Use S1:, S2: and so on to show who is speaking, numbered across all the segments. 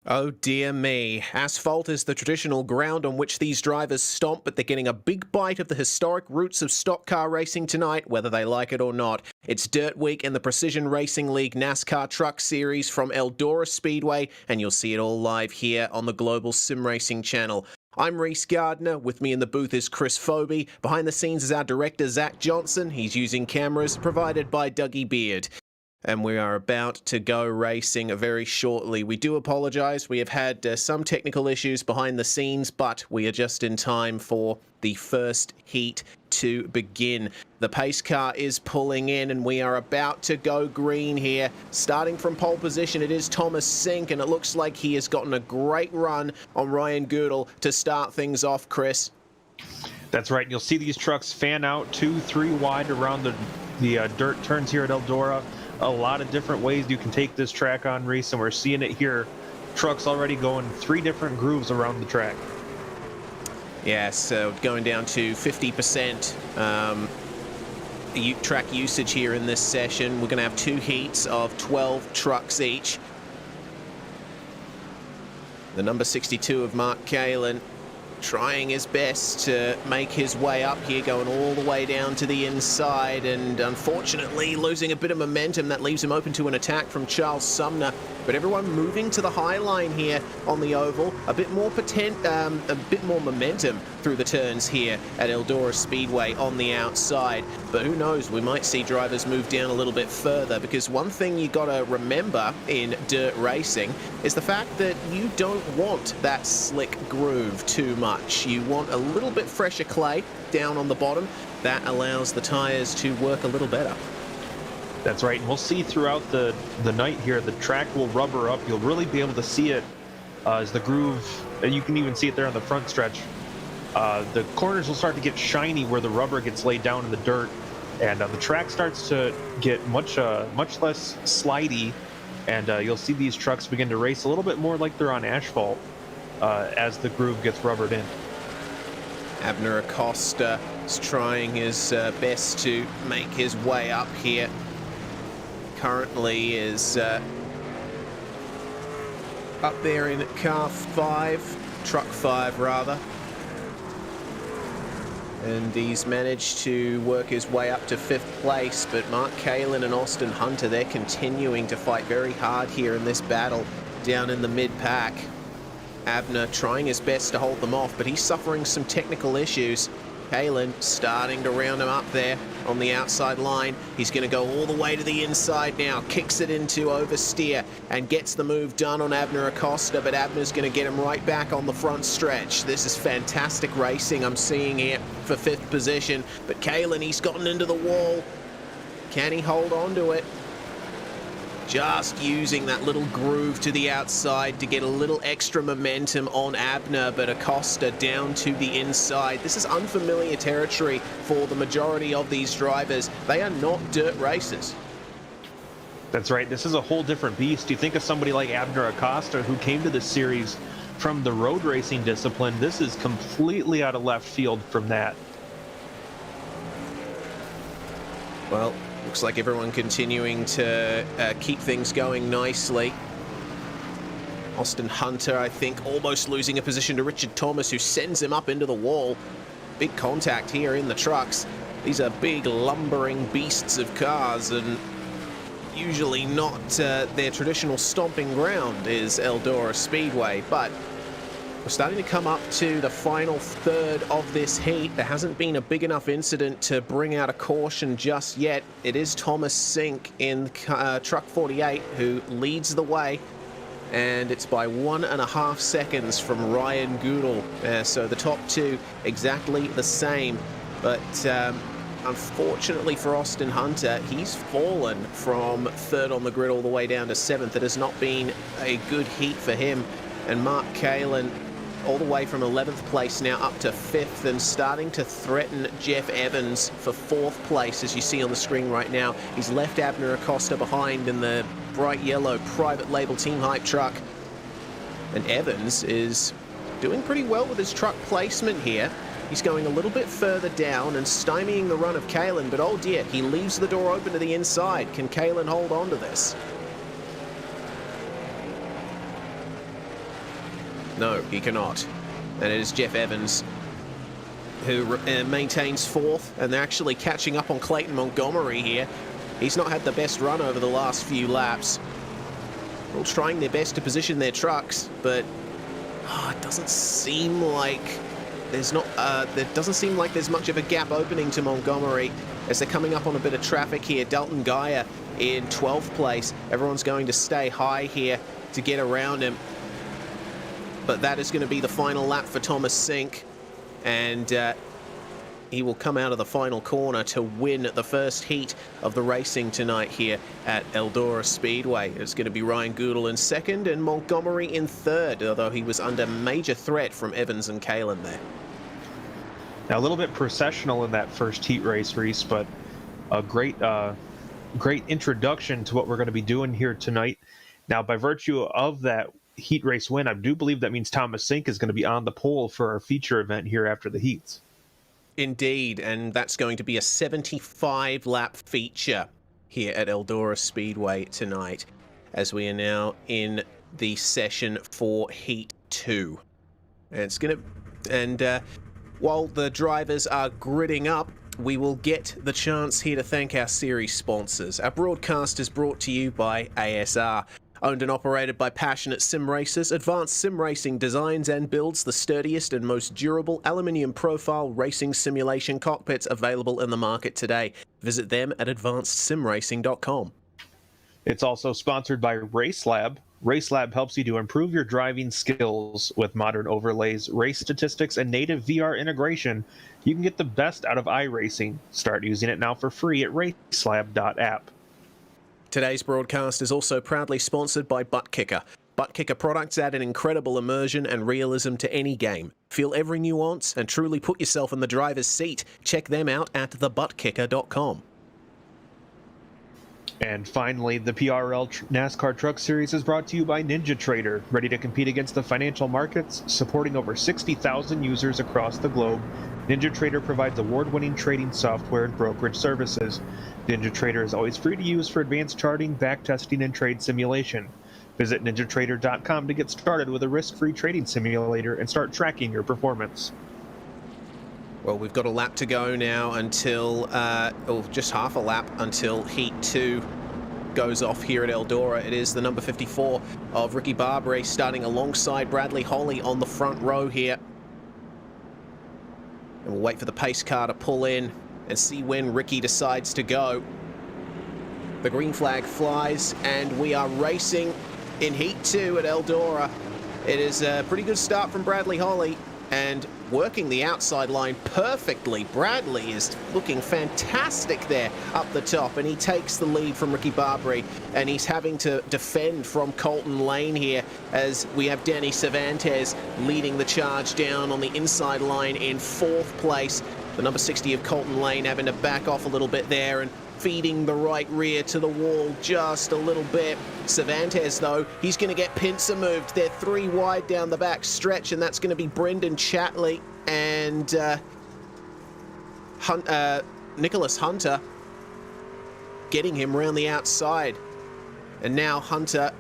S1: Oh dear me. Asphalt is the traditional ground on which these drivers stomp, but they're getting a big bite of the historic roots of stock car racing tonight, whether they like it or not. It's Dirt Week in the Precision Racing League NASCAR Truck Series from Eldora Speedway, and you'll see it all live here on the Global SimRacing channel. I'm Reese Gardner. With me in the booth is Chris Phoebe. Behind the scenes is our director, Zach Johnson. He's using cameras provided by Dougie Beard. And we are about to go racing very shortly. We do apologize. We have had some technical issues behind the scenes, but we are just in time for the first heat to begin. The pace car is pulling in, and we are about to go green here. Starting from pole position, it is Thomas Sink, and it looks like he has gotten a great run on Ryan Goodall to start things off, Chris.
S2: That's right. You'll see these trucks fan out 2-3 wide around the dirt turns here at Eldora. A lot of different ways you can take this track on, Reese, and we're seeing it here. Trucks already going 3 different grooves around the track.
S1: Yeah, so going down to 50% track usage here in this session. We're going to have 2 heats of 12 trucks each. The number 62 of Mark Kalin trying his best to make his way up here, going all the way down to the inside, and unfortunately losing a bit of momentum. That leaves him open to an attack from Charles Sumner. But everyone moving to the high line here on the oval. A bit more momentum through the turns here at Eldora Speedway on the outside. But who knows, we might see drivers move down a little bit further, because one thing you got to remember in dirt racing is the fact that you don't want that slick groove too much. You want a little bit fresher clay down on the bottom. That allows the tires to work a little better.
S2: That's right. And we'll see throughout the night here, the track will rubber up. You'll really be able to see it as the groove, and you can even see it there on the front stretch. The corners will start to get shiny where the rubber gets laid down in the dirt, and the track starts to get much less slidey, and you'll see these trucks begin to race a little bit more like they're on asphalt as the groove gets rubbered in.
S1: Abner Acosta is trying his best to make his way up here. Currently is up there in car 5, truck 5 rather. And he's managed to work his way up to 5th place, but Mark Kalin and Austin Hunter, they're continuing to fight very hard here in this battle down in the mid-pack. Abner trying his best to hold them off, but he's suffering some technical issues. Kalin starting to round him up there on the outside line. He's going to go all the way to the inside now, kicks it into oversteer and gets the move done on Abner Acosta, but Abner's going to get him right back on the front stretch. This is fantastic racing I'm seeing here for 5th position, but Kalin, he's gotten into the wall. Can he hold on to it? Just using that little groove to the outside to get a little extra momentum on Abner, but Acosta down to the inside. This is unfamiliar territory for the majority of these drivers. They are not dirt racers.
S2: That's right. This is a whole different beast. You think of somebody like Abner Acosta, who came to this series from the road racing discipline. This is completely out of left field from that.
S1: Well, looks like everyone continuing to keep things going nicely. Austin Hunter, I think, almost losing a position to Richard Thomas, who sends him up into the wall. Big contact here in the trucks. These are big, lumbering beasts of cars, and usually not their traditional stomping ground is Eldora Speedway, but we're starting to come up to the final third of this heat. There hasn't been a big enough incident to bring out a caution just yet. It is Thomas Sink in truck 48 who leads the way, and it's by 1.5 seconds from Ryan Goodall. So the top 2 exactly the same, but unfortunately for Austin Hunter, he's fallen from 3rd on the grid all the way down to 7th. It has not been a good heat for him, and Mark Kalin all the way from 11th place now up to 5th, and starting to threaten Jeff Evans for 4th place, as you see on the screen right now. He's left Abner Acosta behind in the bright yellow private label Team Hype truck, and Evans is doing pretty well with his truck placement here. He's going a little bit further down and stymieing the run of Kalen, but oh dear, he leaves the door open to the inside. Can Kalen hold on to this? No, he cannot. And it is Jeff Evans who maintains fourth, and they're actually catching up on Clayton Montgomery here. He's not had the best run over the last few laps. All trying their best to position their trucks, but it doesn't seem like there's much of a gap opening to Montgomery as they're coming up on a bit of traffic here. Dalton Geyer in 12th place. Everyone's going to stay high here to get around him. But that is going to be the final lap for Thomas Sink, and he will come out of the final corner to win the first heat of the racing tonight here at Eldora Speedway. It's going to be Ryan Goodall in second and Montgomery in third, although he was under major threat from Evans and Kalen there.
S2: Now, a little bit processional in that first heat race, Reese, but a great introduction to what we're going to be doing here tonight. Now, by virtue of that heat race win, I do believe that means Thomas Sink is going to be on the pole for our feature event here after the heats.
S1: Indeed, and that's going to be a 75-lap feature here at Eldora Speedway tonight, as we are now in the session for Heat 2. And while the drivers are gridding up, we will get the chance here to thank our series sponsors. Our broadcast is brought to you by ASR. Owned and operated by passionate SimRacers, Advanced SimRacing designs and builds the sturdiest and most durable aluminium profile racing simulation cockpits available in the market today. Visit them at advancedsimracing.com.
S2: It's also sponsored by RaceLab. RaceLab helps you to improve your driving skills with modern overlays, race statistics, and native VR integration. You can get the best out of iRacing. Start using it now for free at racelab.app.
S1: Today's broadcast is also proudly sponsored by ButtKicker. ButtKicker products add an incredible immersion and realism to any game. Feel every nuance and truly put yourself in the driver's seat. Check them out at thebuttkicker.com.
S2: And finally, the PRL NASCAR Truck Series is brought to you by NinjaTrader. Ready to compete against the financial markets? Supporting over 60,000 users across the globe, NinjaTrader provides award-winning trading software and brokerage services. NinjaTrader is always free to use for advanced charting, backtesting, and trade simulation. Visit NinjaTrader.com to get started with a risk-free trading simulator and start tracking your performance.
S1: Well, we've got a lap to go now until, just half a lap until Heat 2 goes off here at Eldora. It is the number 54 of Ricky Barbary starting alongside Bradley Holly on the front row here. And we'll wait for the pace car to pull in and see when Ricky decides to go. The green flag flies and we are racing in Heat 2 at Eldora. It is a pretty good start from Bradley Holly and working the outside line perfectly. Bradley is looking fantastic there up the top, and he takes the lead from Ricky Barbary, and he's having to defend from Colton Lane here as we have Danny Cervantes leading the charge down on the inside line in 4th place. The number 60 of Colton Lane having to back off a little bit there and feeding the right rear to the wall just a little bit. Cervantes, though, he's going to get pincer moved. They're 3 wide down the back stretch, and that's going to be Brendan Chatley and Nicholas Hunter getting him round the outside. And now Hunter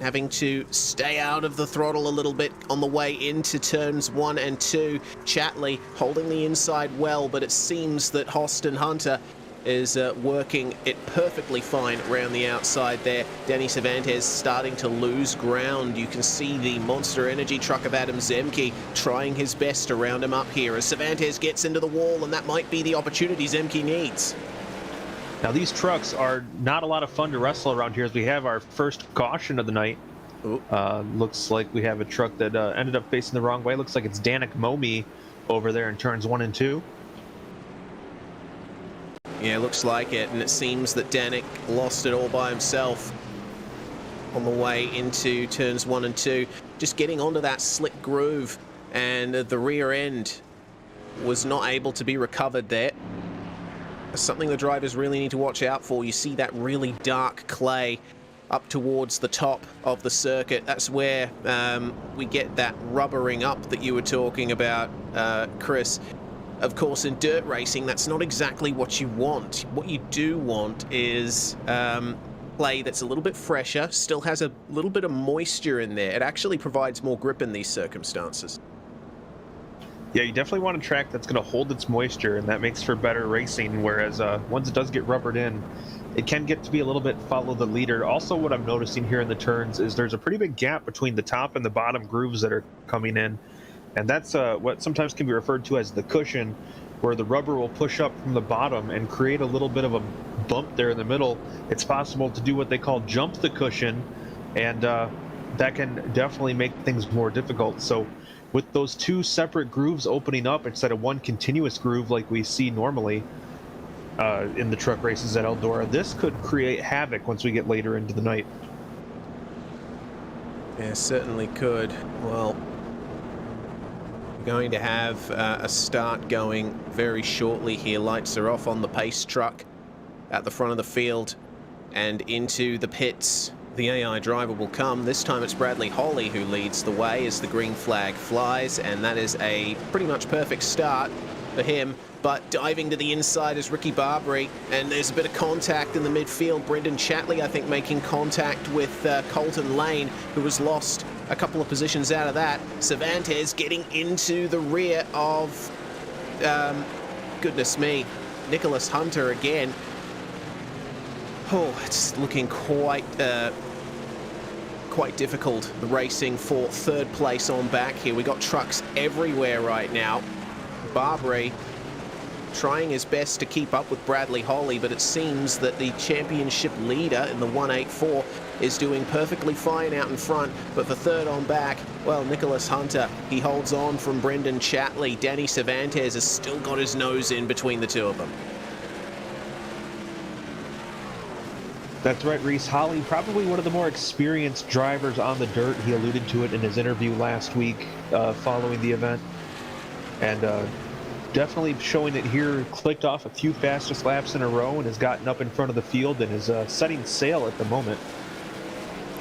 S1: having to stay out of the throttle a little bit on the way into turns 1 and 2. Chatley holding the inside well, but it seems that Hoston Hunter is working it perfectly fine around the outside there. Danny Cervantes starting to lose ground. You can see the Monster Energy truck of Adam Zemke trying his best to round him up here as Cervantes gets into the wall, and that might be the opportunity Zemke needs.
S2: Now, these trucks are not a lot of fun to wrestle around here as we have our first caution of the night. Looks like we have a truck that ended up facing the wrong way. Looks like it's Danik Momi over there in turns 1 and 2.
S1: Yeah, looks like it, and it seems that Danik lost it all by himself on the way into turns 1 and 2. Just getting onto that slick groove, and the rear end was not able to be recovered there. Something the drivers really need to watch out for. You see that really dark clay up towards the top of the circuit. That's where we get that rubbering up that you were talking about, Chris. Of course, in dirt racing, that's not exactly what you want. What you do want is play that's a little bit fresher, still has a little bit of moisture in there. It actually provides more grip in these circumstances.
S2: Yeah, you definitely want a track that's going to hold its moisture, and that makes for better racing, whereas once it does get rubbered in, it can get to be a little bit follow the leader. Also, what I'm noticing here in the turns is there's a pretty big gap between the top and the bottom grooves that are coming in, and that's what sometimes can be referred to as the cushion, where the rubber will push up from the bottom and create a little bit of a bump there in the middle. It's possible to do what they call jump the cushion, and that can definitely make things more difficult. So with those two separate grooves opening up instead of one continuous groove like we see normally in the truck races at Eldora, this could create havoc once we get later into the night.
S1: Yeah, certainly could. Well, we're going to have a start going very shortly here. Lights are off on the pace truck at the front of the field, and into the pits the AI driver will come. This time it's Bradley Holly who leads the way as the green flag flies, and that is a pretty much perfect start for him. But diving to the inside is Ricky Barbary, and there's a bit of contact in the midfield. Brendan Chatley, I think, making contact with Colton Lane, who was lost a couple of positions out of that. Cervantes getting into the rear of, goodness me, Nicholas Hunter again. Oh, it's looking quite difficult, the racing for third place on back here. We got trucks everywhere right now. Barbary trying his best to keep up with Bradley Holly, but it seems that the championship leader in the 184 is doing perfectly fine out in front. But for third on back, well, Nicholas Hunter, he holds on from Brendan Chatley. Danny Cervantes has still got his nose in between the two of them.
S2: That's right, Reese. Holly, probably one of the more experienced drivers on the dirt. He alluded to it in his interview last week following the event. And definitely showing it here, clicked off a few fastest laps in a row and has gotten up in front of the field and is setting sail at the moment.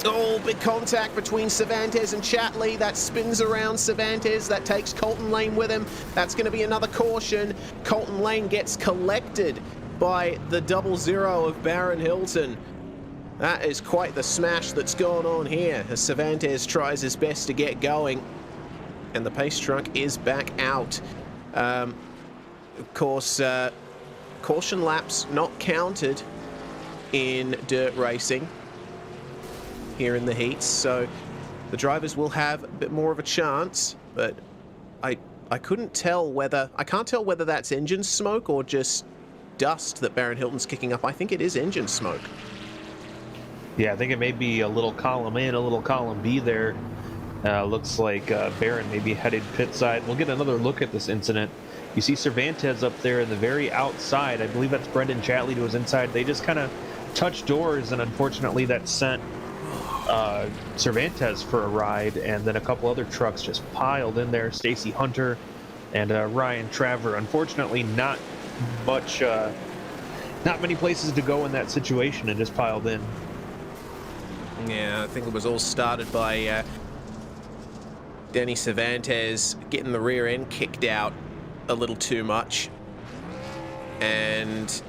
S1: Oh, big contact between Cervantes and Chatley. That spins around Cervantes. That takes Colton Lane with him. That's going to be another caution. Colton Lane gets collected by the 00 of Baron Hilton. That is quite the smash that's going on here as Cervantes tries his best to get going. And the pace truck is back out. Of course, caution laps not counted in dirt racing here in the heats, so the drivers will have a bit more of a chance, but I can't tell whether that's engine smoke or just dust that Baron Hilton's kicking up. I think it is engine smoke.
S2: Yeah, I think it may be a little column A and a little column B there. Looks like Baron may be headed pit side. We'll get another look at this incident. You see Cervantes up there in the very outside. I believe that's Brendan Chatley to his inside. They just kind of touched doors, and unfortunately that sent Cervantes for a ride, and then a couple other trucks just piled in there. Stacy Hunter and Ryan Traver. Unfortunately, not many places to go in that situation, and just piled in.
S1: Yeah, I think it was all started by Danny Cervantes getting the rear end kicked out a little too much. And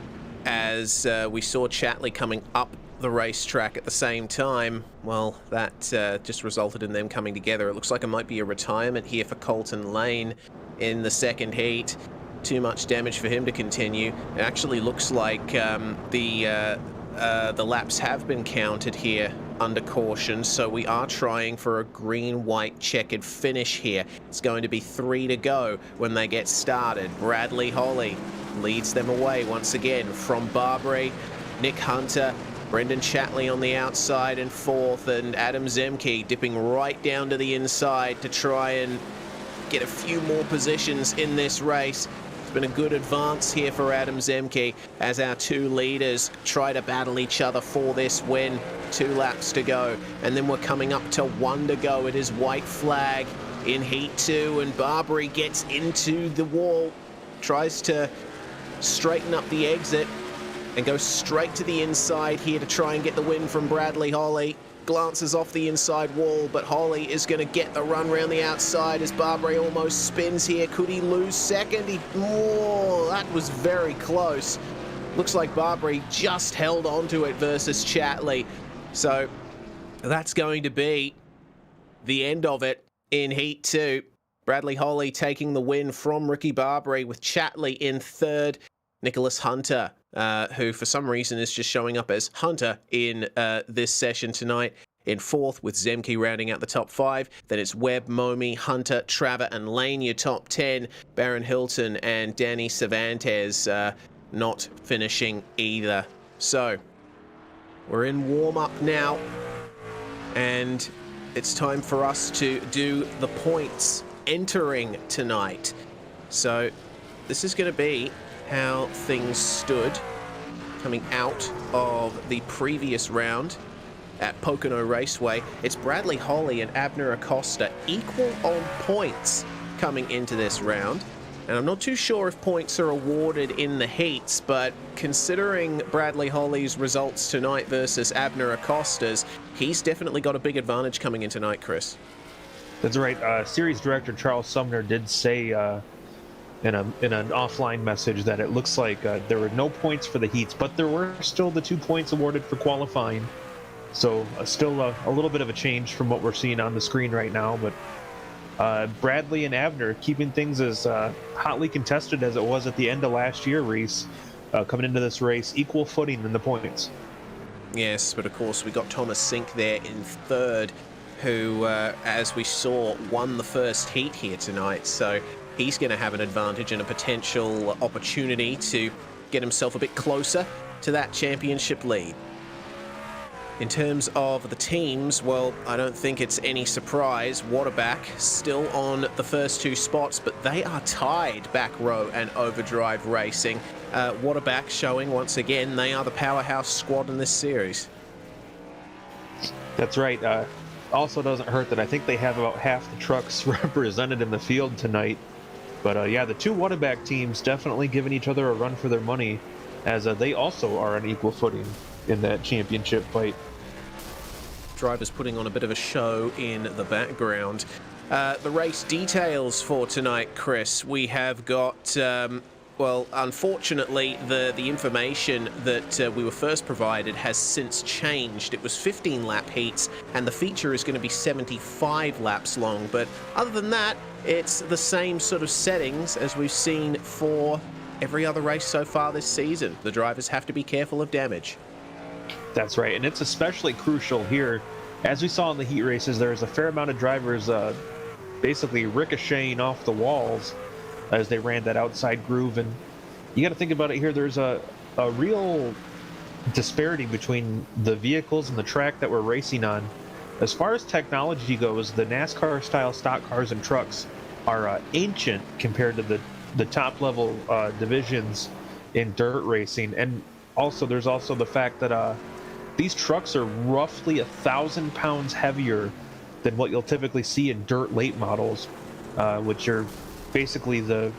S1: as we saw Chatley coming up the racetrack at the same time, well, that just resulted in them coming together. It looks like it might be a retirement here for Colton Lane in the second heat. Too much damage for him to continue. It actually looks like the laps have been counted here under caution, so we are trying for a green-white checkered finish here. It's going to be 3 to go when they get started. Bradley Holly leads them away once again from Barbary, Nick Hunter, Brendan Chatley on the outside in fourth, and Adam Zemke dipping right down to the inside to try and get a few more positions in this race. Been a good advance here for Adam Zemke as our two leaders try to battle each other for this win. 2 laps to go, and then we're coming up to 1 to go. It is white flag in heat 2, and Barbary gets into the wall, tries to straighten up the exit and go straight to the inside here to try and get the win from Bradley Holly. glances off the inside wall, but Holly is going to get the run round the outside as Barbary almost spins here. Could he lose second? That was very close. Looks like Barbary just held on to it versus Chatley. So that's going to be the end of it in Heat 2. Bradley Holly taking the win from Ricky Barbary, with Chatley in third. Nicholas Hunter, who for some reason is just showing up as Hunter in this session tonight, in fourth, with Zemke rounding out the top 5. Then it's Webb, Momi, Hunter, Traver, and Lane, your top 10. Baron Hilton and Danny Cervantes not finishing either. So we're in warm-up now, and it's time for us to do the points entering tonight. So this is going to be how things stood coming out of the previous round at Pocono Raceway. It's Bradley Holly and Abner Acosta equal on points coming into this round. And I'm not too sure if points are awarded in the heats, but considering Bradley Holly's results tonight versus Abner Acosta's, he's definitely got a big advantage coming in tonight, Chris.
S2: That's right. Series director Charles Sumner did say in an offline message that it looks like there were no points for the heats, but there were still the 2 points awarded for qualifying. So still a little bit of a change from what we're seeing on the screen right now. But Bradley and Abner keeping things as hotly contested as it was at the end of last year, Reese, coming into this race, equal footing in the points.
S1: Yes, but of course we got Thomas Sink there in third, who, as we saw, won the first heat here tonight. So he's going to have an advantage and a potential opportunity to get himself a bit closer to that championship lead. In terms of the teams, well, I don't think it's any surprise. Waterback still on the first 2 spots, but they are tied, Back Row and Overdrive Racing. Waterback showing once again they are the powerhouse squad in this series.
S2: That's right. Also doesn't hurt that I think they have about half the trucks represented in the field tonight. But yeah, the 2 Waterback teams definitely giving each other a run for their money, as they also are on equal footing in that championship fight.
S1: Drivers putting on a bit of a show in the background. The race details for tonight, Chris. We have got, well, unfortunately, the information that we were first provided has since changed. It was 15 lap heats, and the feature is going to be 75 laps long. But other than that, it's the same sort of settings as we've seen for every other race so far this season. The drivers have to be careful of damage.
S2: That's right, and it's especially crucial here. As we saw in the heat races, there's a fair amount of drivers basically ricocheting off the walls as they ran that outside groove. And you got to think about it here. There's a real disparity between the vehicles and the track that we're racing on. As far as technology goes, the NASCAR-style stock cars and trucks are ancient compared to the top-level divisions in dirt racing. And also, there's also the fact that these trucks are roughly 1,000 pounds heavier than what you'll typically see in dirt late models, which are basically the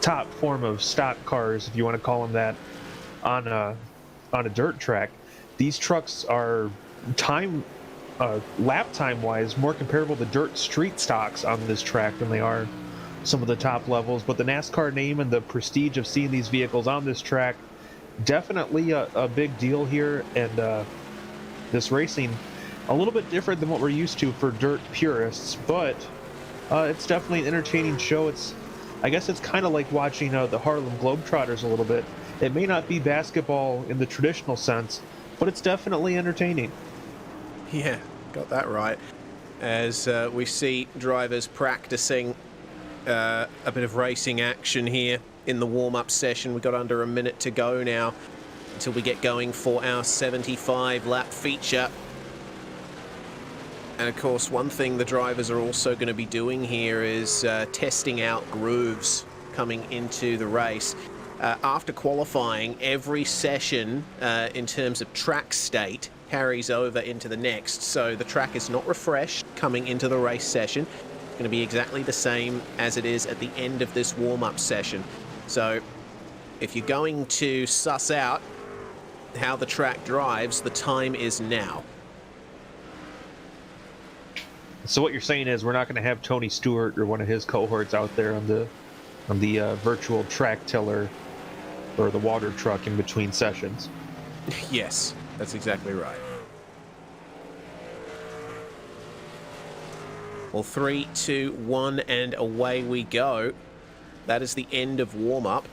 S2: top form of stock cars, if you want to call them that, on a dirt track. These trucks are lap time wise more comparable to dirt street stocks on this track than they are some of the top levels. But the NASCAR name and the prestige of seeing these vehicles on this track, definitely a big deal here. And this racing a little bit different than what we're used to for dirt purists, but it's definitely an entertaining show. I guess it's kind of like watching the Harlem Globetrotters a little bit. It may not be basketball in the traditional sense, but it's definitely entertaining.
S1: Yeah, got that right. As we see drivers practicing a bit of racing action here in the warm-up session. We've got under a minute to go now until we get going for our 75-lap feature. And of course, one thing the drivers are also going to be doing here is testing out grooves coming into the race. After qualifying, every session in terms of track state carries over into the next. So the track is not refreshed coming into the race session. It's going to be exactly the same as it is at the end of this warm-up session. So if you're going to suss out how the track drives, the time is now.
S2: So what you're saying is we're not going to have Tony Stewart or one of his cohorts out there on the virtual track tiller or the water truck in between sessions.
S1: Yes, that's exactly right. Well, 3, 2, 1, and away we go. That is the end of warm-up.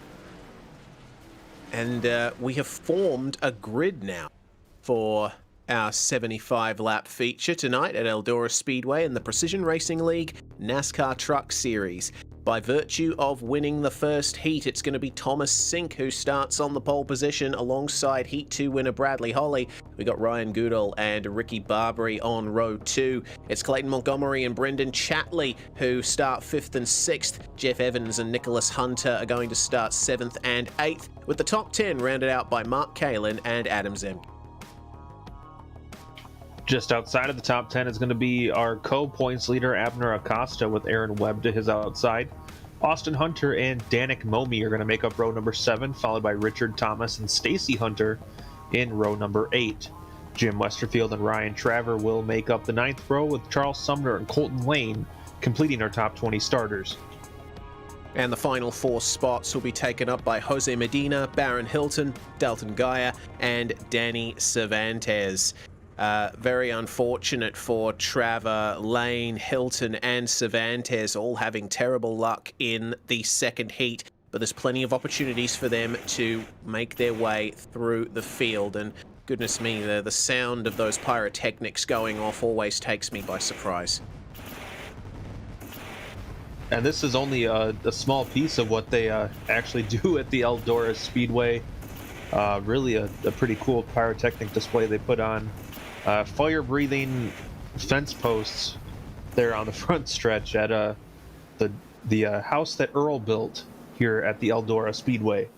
S1: And we have formed a grid now for our 75-lap feature tonight at Eldora Speedway in the Precision Racing League NASCAR Truck Series. By virtue of winning the first heat, it's going to be Thomas Sink who starts on the pole position alongside Heat 2 winner Bradley Holly. We got Ryan Goodall and Ricky Barbary on row 2. It's Clayton Montgomery and Brendan Chatley who start 5th and 6th. Jeff Evans and Nicholas Hunter are going to start 7th and 8th, with the top 10 rounded out by Mark Kalin and Adam Zemke.
S2: Just outside of the top 10 is going to be our co-points leader, Abner Acosta, with Aaron Webb to his outside. Austin Hunter and Danik Momi are going to make up row number 7, followed by Richard Thomas and Stacy Hunter in row number 8. Jim Westerfield and Ryan Traver will make up the 9th row, with Charles Sumner and Colton Lane completing our top 20 starters.
S1: And the final 4 spots will be taken up by Jose Medina, Baron Hilton, Dalton Gaia, and Danny Cervantes. Very unfortunate for Traver, Lane, Hilton, and Cervantes, all having terrible luck in the second heat, but there's plenty of opportunities for them to make their way through the field. And goodness me, the sound of those pyrotechnics going off always takes me by surprise.
S2: And this is only a small piece of what they actually do at the Eldora Speedway. Really a pretty cool pyrotechnic display they put on. Fire-breathing fence posts there on the front stretch at the house that Earl built here at the Eldora Speedway.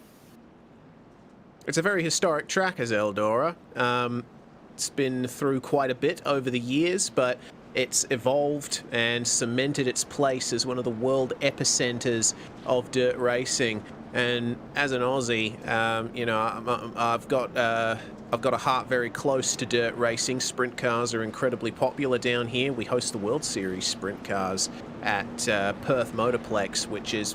S1: It's a very historic track as Eldora. It's been through quite a bit over the years, but it's evolved and cemented its place as one of the world epicenters of dirt racing. And as an Aussie, you know, I've got a heart very close to dirt racing. Sprint cars are incredibly popular down here. We host the World Series sprint cars at Perth Motorplex, which is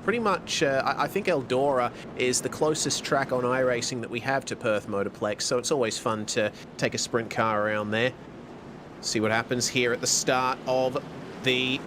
S1: pretty much, I think Eldora is the closest track on iRacing that we have to Perth Motorplex, so it's always fun to take a sprint car around there. See what happens here at the start of the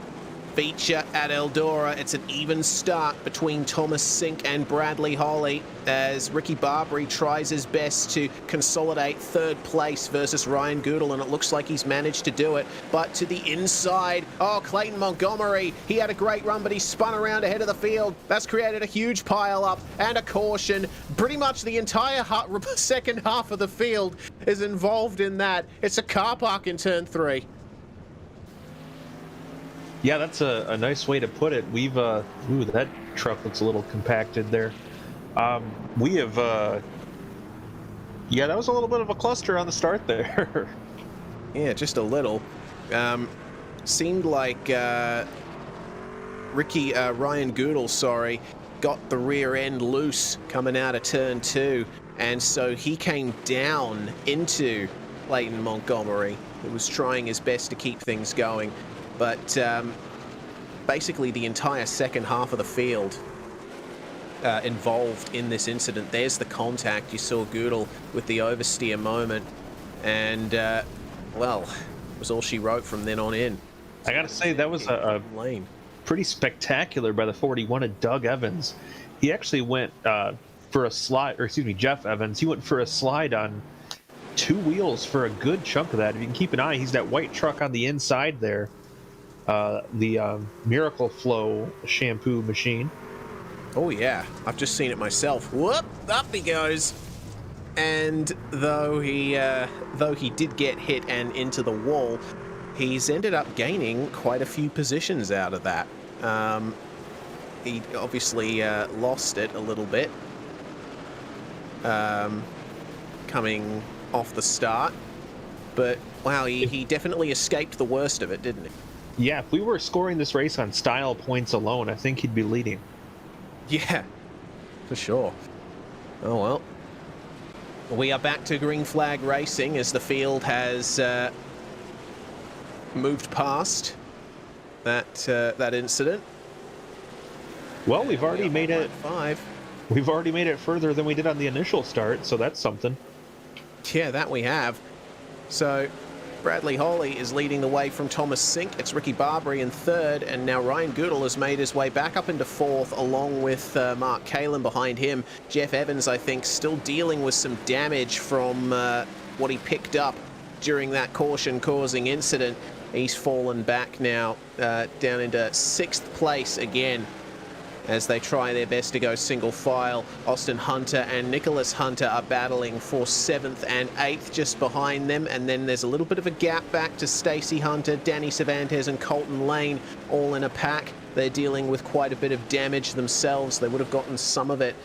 S1: feature at Eldora. It's an even start between Thomas Sink and Bradley Holly as Ricky Barbary tries his best to consolidate 3rd place versus Ryan Goodall, and it looks like he's managed to do it. But to the inside, oh, Clayton Montgomery, he had a great run, but he spun around ahead of the field. That's created a huge pile up and a caution. Pretty much the entire second half of the field is involved in that. It's a car park in turn 3.
S2: Yeah, that's a nice way to put it. We've, ooh, that truck looks a little compacted there. We have, yeah, that was a little bit of a cluster on the start there.
S1: Yeah, just a little. Seemed like Ryan Goodall, sorry, got the rear end loose coming out of turn 2, and so he came down into Clayton Montgomery, who was trying his best to keep things going. But basically the entire second half of the field involved in this incident. There's the contact. You saw Goodall with the oversteer moment, and well, it was all she wrote from then on in.
S2: I gotta say, that was a
S1: lane.
S2: Pretty spectacular by the 41 of Doug Evans. He actually went for a slide, or excuse me, Jeff Evans. He went for a slide on 2 wheels for a good chunk of that. If you can keep an eye, he's that white truck on the inside there. The Miracle Flow shampoo machine.
S1: Oh yeah, I've just seen it myself. Whoop, up he goes. And though he did get hit and into the wall, he's ended up gaining quite a few positions out of that. He obviously lost it a little bit coming off the start, but wow, he definitely escaped the worst of it, didn't he?
S2: Yeah, if we were scoring this race on style points alone, I think he'd be leading.
S1: Yeah, for sure. Oh well. We are back to green flag racing as the field has moved past that incident.
S2: Well, we've already made it.
S1: 5.
S2: We've already made it further than we did on the initial start, so that's something.
S1: Yeah, that we have. So Bradley Holly is leading the way from Thomas Sink. It's Ricky Barbary in third, and now Ryan Goodall has made his way back up into fourth, along with Mark Kalin behind him. Jeff Evans, I think, still dealing with some damage from what he picked up during that caution-causing incident. He's fallen back now down into sixth place again, as they try their best to go single file. Austin Hunter and Nicholas Hunter are battling for 7th and 8th just behind them, and then there's a little bit of a gap back to Stacey Hunter, Danny Cervantes and Colton Lane, all in a pack. They're dealing with quite a bit of damage themselves. They would have gotten some of it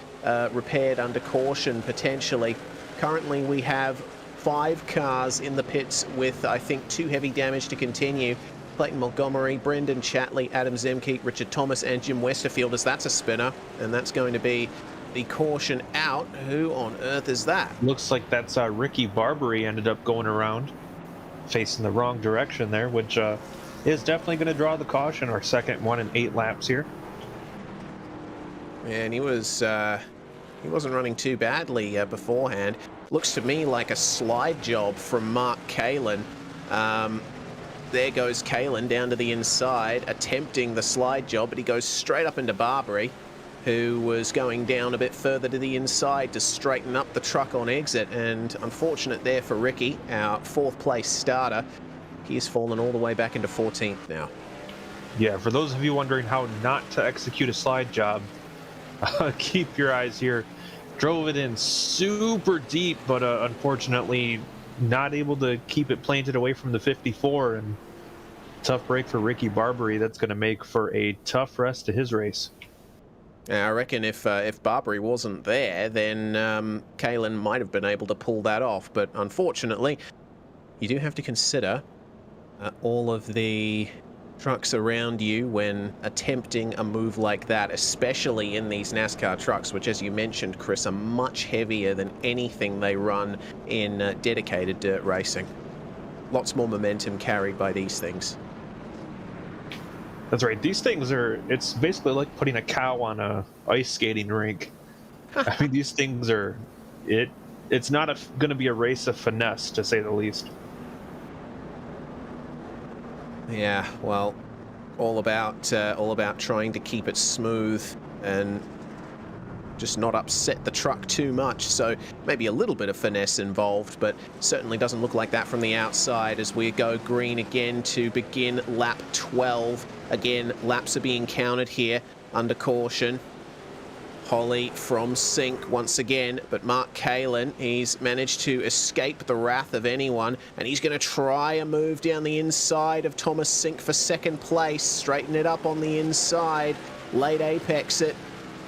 S1: repaired under caution potentially. Currently we have 5 cars in the pits with, I think, 2 heavy damage to continue. Clayton Montgomery, Brendan Chatley, Adam Zemke, Richard Thomas and Jim Westerfield, as that's a spinner, and that's going to be the caution out. Who on earth is that?
S2: Looks like that's Ricky Barbary ended up going around, facing the wrong direction there, which is definitely going to draw the caution, our second one in 8 laps here.
S1: And he wasn't running too badly beforehand. Looks to me like a slide job from Mark Kalin. There goes Kalin down to the inside, attempting the slide job, but he goes straight up into Barbary, who was going down a bit further to the inside to straighten up the truck on exit. And unfortunate there for Ricky, our 4th place starter. He's fallen all the way back into 14th now.
S2: Yeah, for those of you wondering how not to execute a slide job, keep your eyes here. Drove it in super deep, but unfortunately not able to keep it planted away from the 54, and tough break for Ricky Barbary. That's going to make for a tough rest to his race.
S1: I reckon if Barbary wasn't there, then Kalin might have been able to pull that off, but unfortunately you do have to consider all of the trucks around you when attempting a move like that, especially in these NASCAR trucks, which, as you mentioned, Chris, are much heavier than anything they run in dedicated dirt racing. Lots more momentum carried by these things.
S2: That's right. These things are, it's basically like putting a cow on a ice skating rink. I mean, these things are, it's not going to be a race of finesse, to say the least.
S1: Yeah, well, all about trying to keep it smooth and just not upset the truck too much. So maybe a little bit of finesse involved, but certainly doesn't look like that from the outside as we go green again to begin lap 12. Again, laps are being counted here under caution. Holly from Sink once again, but Mark Kalin, he's managed to escape the wrath of anyone, and he's going to try a move down the inside of Thomas Sink for 2nd place, straighten it up on the inside, late apex it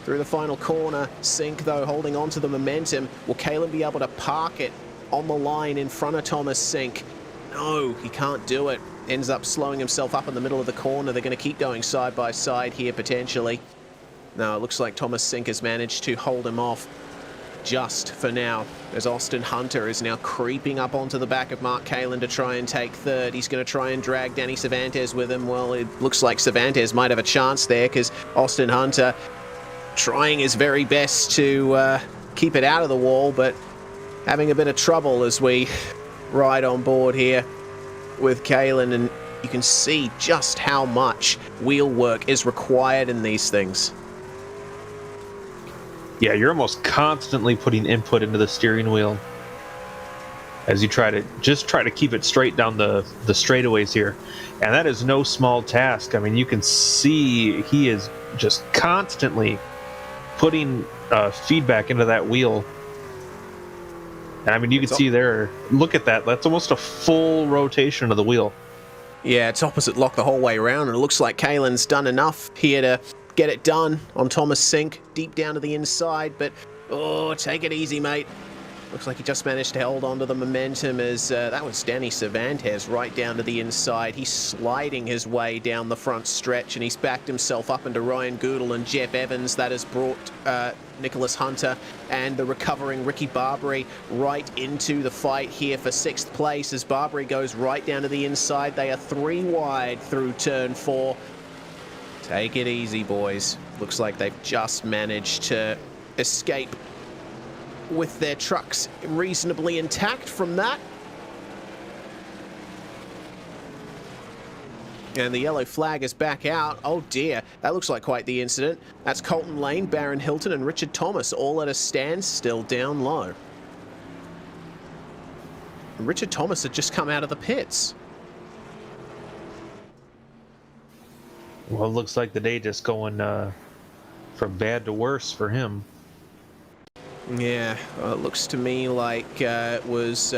S1: through the final corner. Sink, though, holding on to the momentum. Will Kalin be able to park it on the line in front of Thomas Sink? No, he can't do it. Ends up slowing himself up in the middle of the corner. They're going to keep going side by side here, potentially. No, it looks like Thomas Sink has managed to hold him off just for now, as Austin Hunter is now creeping up onto the back of Mark Kalin to try and take 3rd. He's going to try and drag Danny Cervantes with him. Well, it looks like Cervantes might have a chance there, because Austin Hunter trying his very best to keep it out of the wall, but having a bit of trouble as we ride on board here with Kalin, and you can see just how much wheel work is required in these things.
S2: Yeah, you're almost constantly putting input into the steering wheel as you try to keep it straight down the straightaways here. And that is no small task. I mean, you can see he is just constantly putting feedback into that wheel. And I mean, you can see there, look at that. That's almost a full rotation of the wheel.
S1: Yeah, it's opposite lock the whole way around, and it looks like Kalin's done enough here to get it done on Thomas Sink, deep down to the inside, but oh, take it easy, mate. Looks like he just managed to hold on to the momentum as that was Danny Cervantes right down to the inside. He's sliding his way down the front stretch, and he's backed himself up into Ryan Goodall and Jeff Evans. That has brought Nicholas Hunter and the recovering Ricky Barbary right into the fight here for 6th place as Barbary goes right down to the inside. They are 3 wide through turn 4. Take it easy, boys. Looks like they've just managed to escape with their trucks reasonably intact from that. And the yellow flag is back out. Oh dear, that looks like quite the incident. That's Colton Lane, Baron Hilton, and Richard Thomas all at a standstill down low. And Richard Thomas had just come out of the pits.
S2: Well, it looks like the day just going from bad to worse for him.
S1: Yeah, well, it looks to me like it was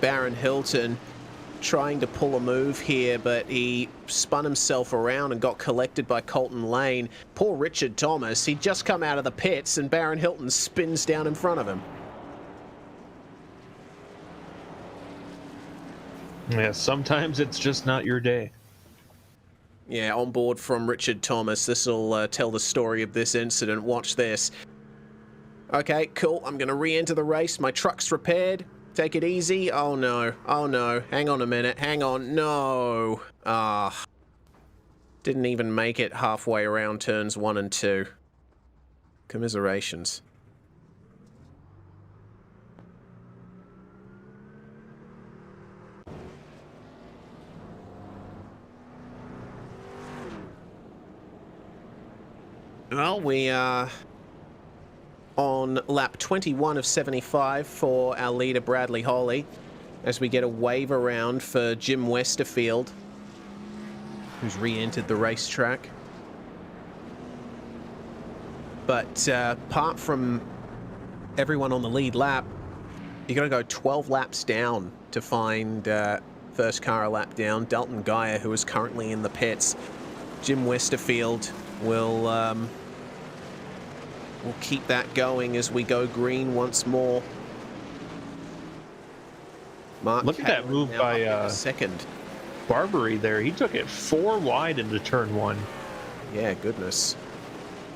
S1: Baron Hilton trying to pull a move here, but he spun himself around and got collected by Colton Lane. Poor Richard Thomas, he'd just come out of the pits and Baron Hilton spins down in front of him.
S2: Yeah, sometimes it's just not your day.
S1: Yeah, on board from Richard Thomas. This will tell the story of this incident. Watch this. Okay, cool. I'm going to re-enter the race. My truck's repaired. Take it easy. Oh, no. Oh, no. Hang on a minute. Hang on. No. Ah. Didn't even make it halfway around turns 1 and 2. Commiserations. Well, we are on lap 21 of 75 for our leader Bradley Holly as we get a wave around for Jim Westerfield, who's re-entered the racetrack. But apart from everyone on the lead lap, you got to go 12 laps down to find first car a lap down, Dalton Geyer, who is currently in the pits. Jim Westerfield will we'll keep that going as we go green once more. Mark
S2: Look at that move by
S1: second.
S2: Barbary there. He took it 4 wide into turn 1.
S1: Yeah, goodness.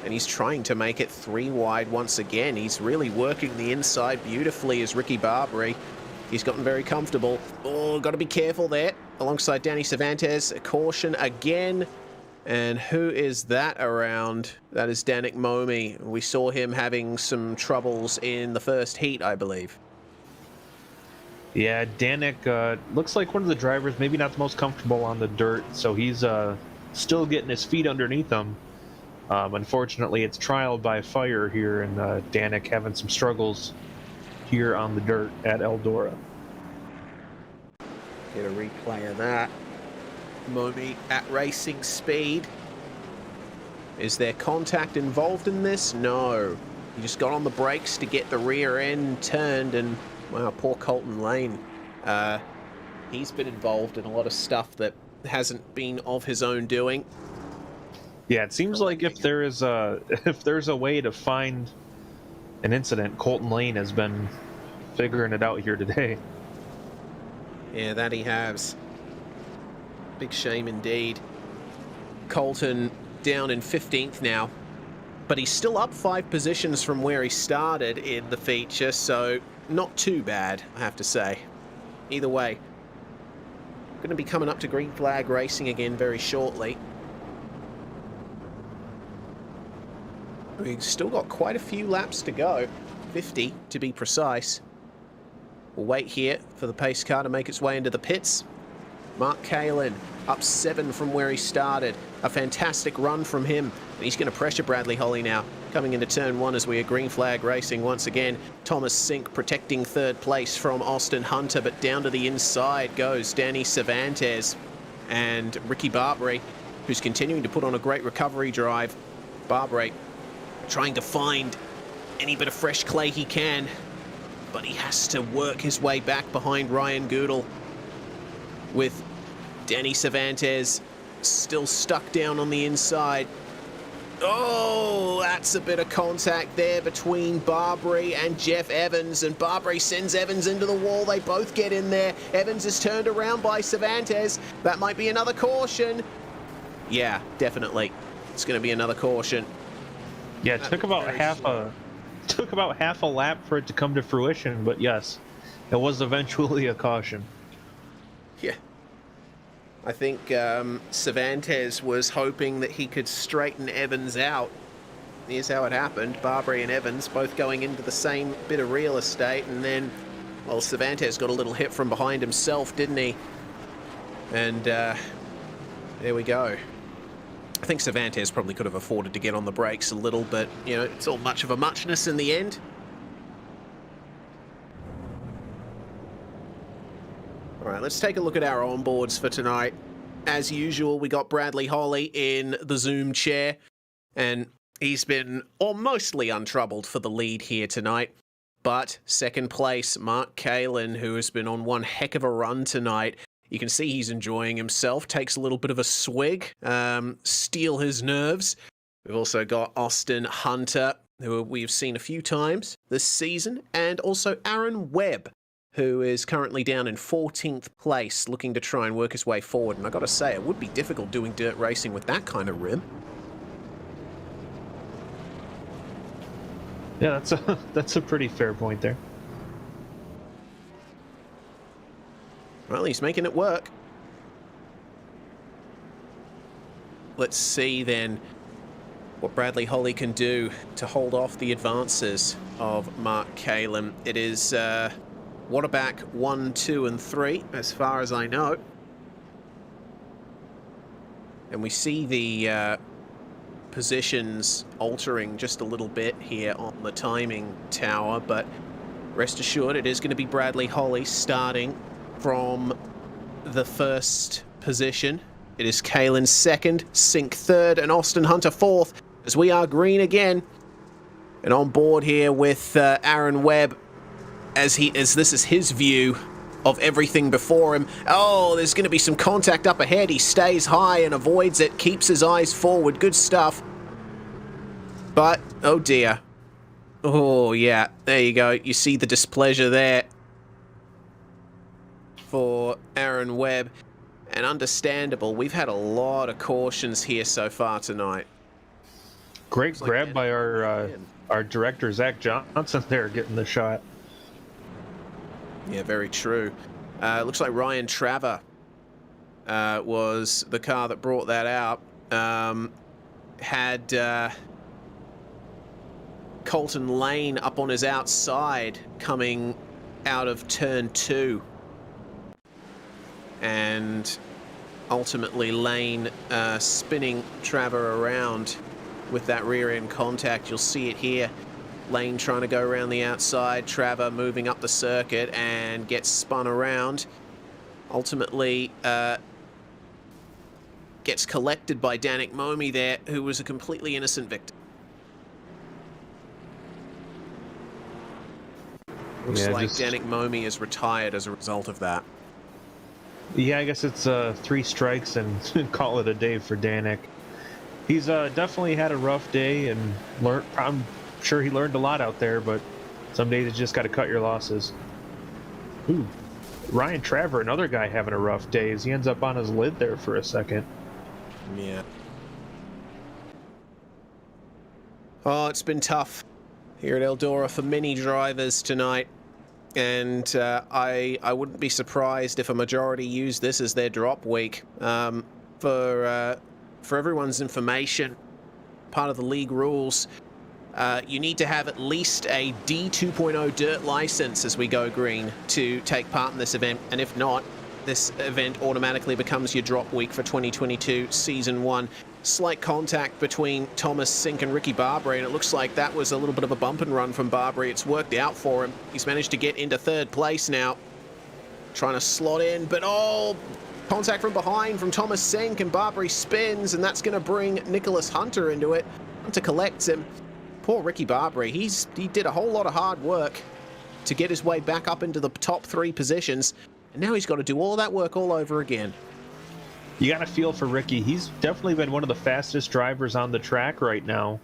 S1: And he's trying to make it 3 wide once again. He's really working the inside beautifully as Ricky Barbary. He's gotten very comfortable. Oh, got to be careful there. Alongside Danny Cervantes, a caution again. And who is that around? That is Danik Momi. We saw him having some troubles in the first heat, I believe.
S2: Yeah, Danik looks like one of the drivers, maybe not the most comfortable on the dirt, so he's still getting his feet underneath him. Unfortunately, it's trial by fire here, and Danik having some struggles here on the dirt at Eldora.
S1: Get a replay of that. Momi at racing speed. Is there contact involved in this? No. He just got on the brakes to get the rear end turned, and wow, poor Colton Lane. He's been involved in a lot of stuff that hasn't been of his own doing.
S2: Yeah, it seems like if there's a way to find an incident, Colton Lane has been figuring it out here today.
S1: Yeah, that he has. Big shame indeed. Colton down in 15th now, but he's still up 5 positions from where he started in the feature, so not too bad, I have to say. Either way, going to be coming up to green flag racing again very shortly. We've still got quite a few laps to go, 50 to be precise. We'll wait here for the pace car to make its way into the pits. Mark Kalin up 7 from where he started. A fantastic run from him. And he's going to pressure Bradley Holly now. Coming into turn 1 as we are green flag racing once again. Thomas Sink protecting 3rd place from Austin Hunter, but down to the inside goes Danny Cervantes and Ricky Barbary, who's continuing to put on a great recovery drive. Barbary trying to find any bit of fresh clay he can, but he has to work his way back behind Ryan Goodall, with Danny Cervantes still stuck down on the inside. Oh, that's a bit of contact there between Barbary and Jeff Evans, and Barbary sends Evans into the wall. They both get in there. Evans is turned around by Cervantes. That might be another caution. Yeah, definitely. It's going to be another caution.
S2: Yeah, it took about half a lap for it to come to fruition, but yes, it was eventually a caution.
S1: Yeah. I think Cervantes was hoping that he could straighten Evans out. Here's how it happened. Barbary and Evans both going into the same bit of real estate, and then, well, Cervantes got a little hit from behind himself, didn't he? And there we go. I think Cervantes probably could have afforded to get on the brakes a little, but, you know, it's all much of a muchness in the end. All right, let's take a look at our onboards for tonight. As usual, we got Bradley Holly in the Zoom chair, and he's been mostly untroubled for the lead here tonight. But second place, Mark Kalin, who has been on one heck of a run tonight. You can see he's enjoying himself, takes a little bit of a swig, steel his nerves. We've also got Austin Hunter, who we've seen a few times this season, and also Aaron Webb, who is currently down in 14th place, looking to try and work his way forward. And I got to say, it would be difficult doing dirt racing with that kind of rim.
S2: Yeah, that's a pretty fair point there.
S1: Well, he's making it work. Let's see then what Bradley Holly can do to hold off the advances of Mark Kalin. It is Waterback 1, 2, and 3, as far as I know. And we see the positions altering just a little bit here on the timing tower, but rest assured it is going to be Bradley Holly starting from the first position. It is Kalin second, Sink third, and Austin Hunter fourth, as we are green again. And on board here with Aaron Webb, as this is his view of everything before him. Oh, there's going to be some contact up ahead. He stays high and avoids it, keeps his eyes forward. Good stuff. But, oh dear. Oh, yeah, there you go. You see the displeasure there for Aaron Webb. And understandable. We've had a lot of cautions here so far tonight.
S2: Great grab by our director, Zach Johnson, there, getting the shot.
S1: Yeah, very true. Looks like Ryan Traver was the car that brought that out. Had Colton Lane up on his outside coming out of turn 2. And ultimately Lane spinning Traver around with that rear end contact. You'll see it here. Lane trying to go around the outside, Traver moving up the circuit and gets spun around. Ultimately gets collected by Danik Momi there, who was a completely innocent victim. Looks like Danik Momi is retired as a result of that.
S2: Yeah, I guess it's 3 strikes and call it a day for Danik. He's definitely had a rough day and I'm sure he learned a lot out there, but some days you just got to cut your losses. Ooh, Ryan Traver, another guy having a rough day as he ends up on his lid there for a second.
S1: Yeah. Oh, it's been tough here at Eldora for many drivers tonight. And I wouldn't be surprised if a majority use this as their drop week. For everyone's information, part of the league rules, you need to have at least a D2.0 dirt license as we go green to take part in this event. And if not, this event automatically becomes your drop week for 2022 Season 1. Slight contact between Thomas Sink and Ricky Barbary, and it looks like that was a little bit of a bump and run from Barbary. It's worked out for him. He's managed to get into 3rd place now. Trying to slot in, but oh, contact from behind from Thomas Sink, and Barbary spins, and that's going to bring Nicholas Hunter into it. Hunter collects him. Poor Ricky Barbary. He did a whole lot of hard work to get his way back up into the top 3 positions, and now he's got to do all that work all over again.
S2: You got to feel for Ricky. He's definitely been one of the fastest drivers on the track right now,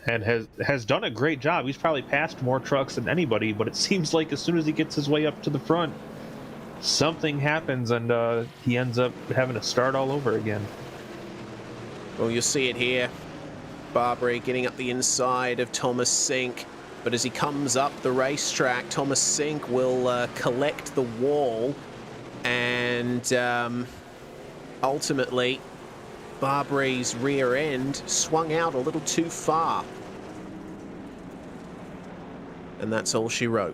S2: and has done a great job. He's probably passed more trucks than anybody, but it seems like as soon as he gets his way up to the front, something happens and he ends up having to start all over again.
S1: Well, you'll see it here. Barbary getting up the inside of Thomas Sink, but as he comes up the racetrack, Thomas Sink will collect the wall, and ultimately Barbary's rear end swung out a little too far. And that's all she wrote.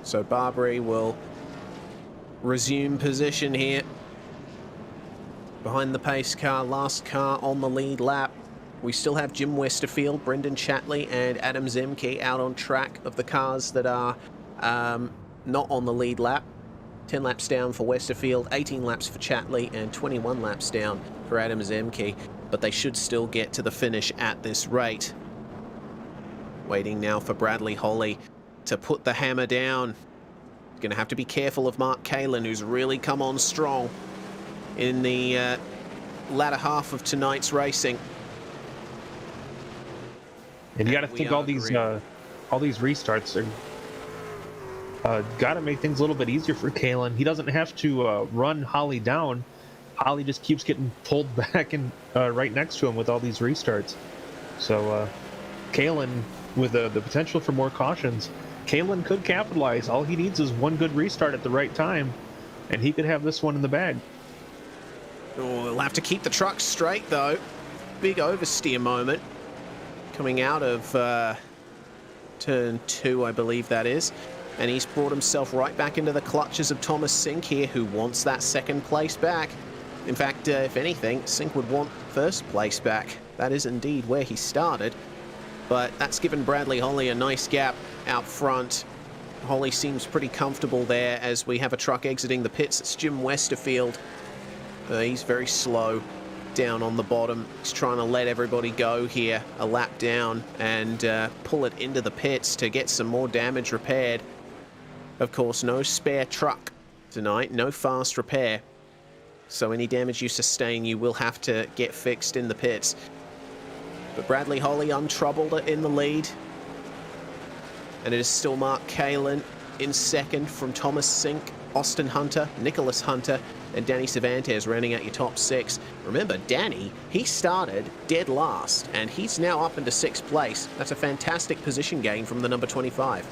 S1: So Barbary will resume position here behind the pace car, last car on the lead lap. We still have Jim Westerfield, Brendan Chatley, and Adam Zemke out on track of the cars that are not on the lead lap. 10 laps down for Westerfield, 18 laps for Chatley, and 21 laps down for Adam Zemke. But they should still get to the finish at this rate. Waiting now for Bradley Holly to put the hammer down. Going to have to be careful of Mark Kalin, who's really come on strong in the latter half of tonight's racing.
S2: And you got to think all these restarts are got to make things a little bit easier for Kalin. He doesn't have to run Holly down. Holly just keeps getting pulled back and right next to him with all these restarts. So Kalin, with the potential for more cautions, Kalin could capitalize. All he needs is one good restart at the right time, and he could have this one in the bag.
S1: Oh, he'll have to keep the truck straight, though. Big oversteer moment coming out of turn 2, I believe that is. And he's brought himself right back into the clutches of Thomas Sink here, who wants that second place back. In fact, if anything, Sink would want first place back. That is indeed where he started. But that's given Bradley Holly a nice gap out front. Holly seems pretty comfortable there as we have a truck exiting the pits. It's Jim Westerfield. He's very slow down on the bottom. He's trying to let everybody go here a lap down and pull it into the pits to get some more damage repaired. Of course, no spare truck tonight, no fast repair. So any damage you sustain, you will have to get fixed in the pits. But Bradley Holly untroubled in the lead. And it is still Mark Kalin in second from Thomas Sink, Austin Hunter, Nicholas Hunter, and Danny Cervantes rounding out your top 6. Remember, Danny, he started dead last, and he's now up into 6th place. That's a fantastic position gain from the number 25.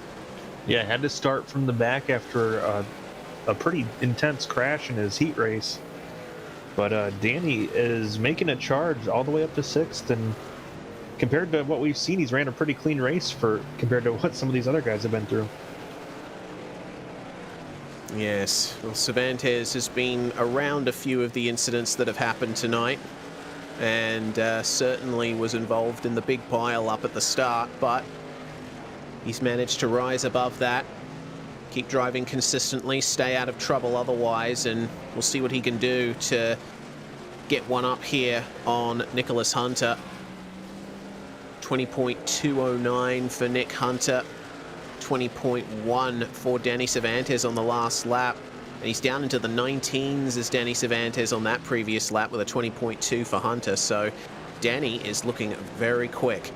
S2: Yeah, had to start from the back after a pretty intense crash in his heat race. But Danny is making a charge all the way up to 6th, and compared to what we've seen, he's ran a pretty clean race compared to what some of these other guys have been through.
S1: Yes, well, Cervantes has been around a few of the incidents that have happened tonight, and certainly was involved in the big pile up at the start, but he's managed to rise above that, keep driving consistently, stay out of trouble otherwise, and we'll see what he can do to get one up here on Nicholas Hunter. 20.209 for Nick Hunter, 20.1 for Danny Cervantes on the last lap. And he's down into the 19s as Danny Cervantes on that previous lap with a 20.2 for Hunter. So Danny is looking very quick.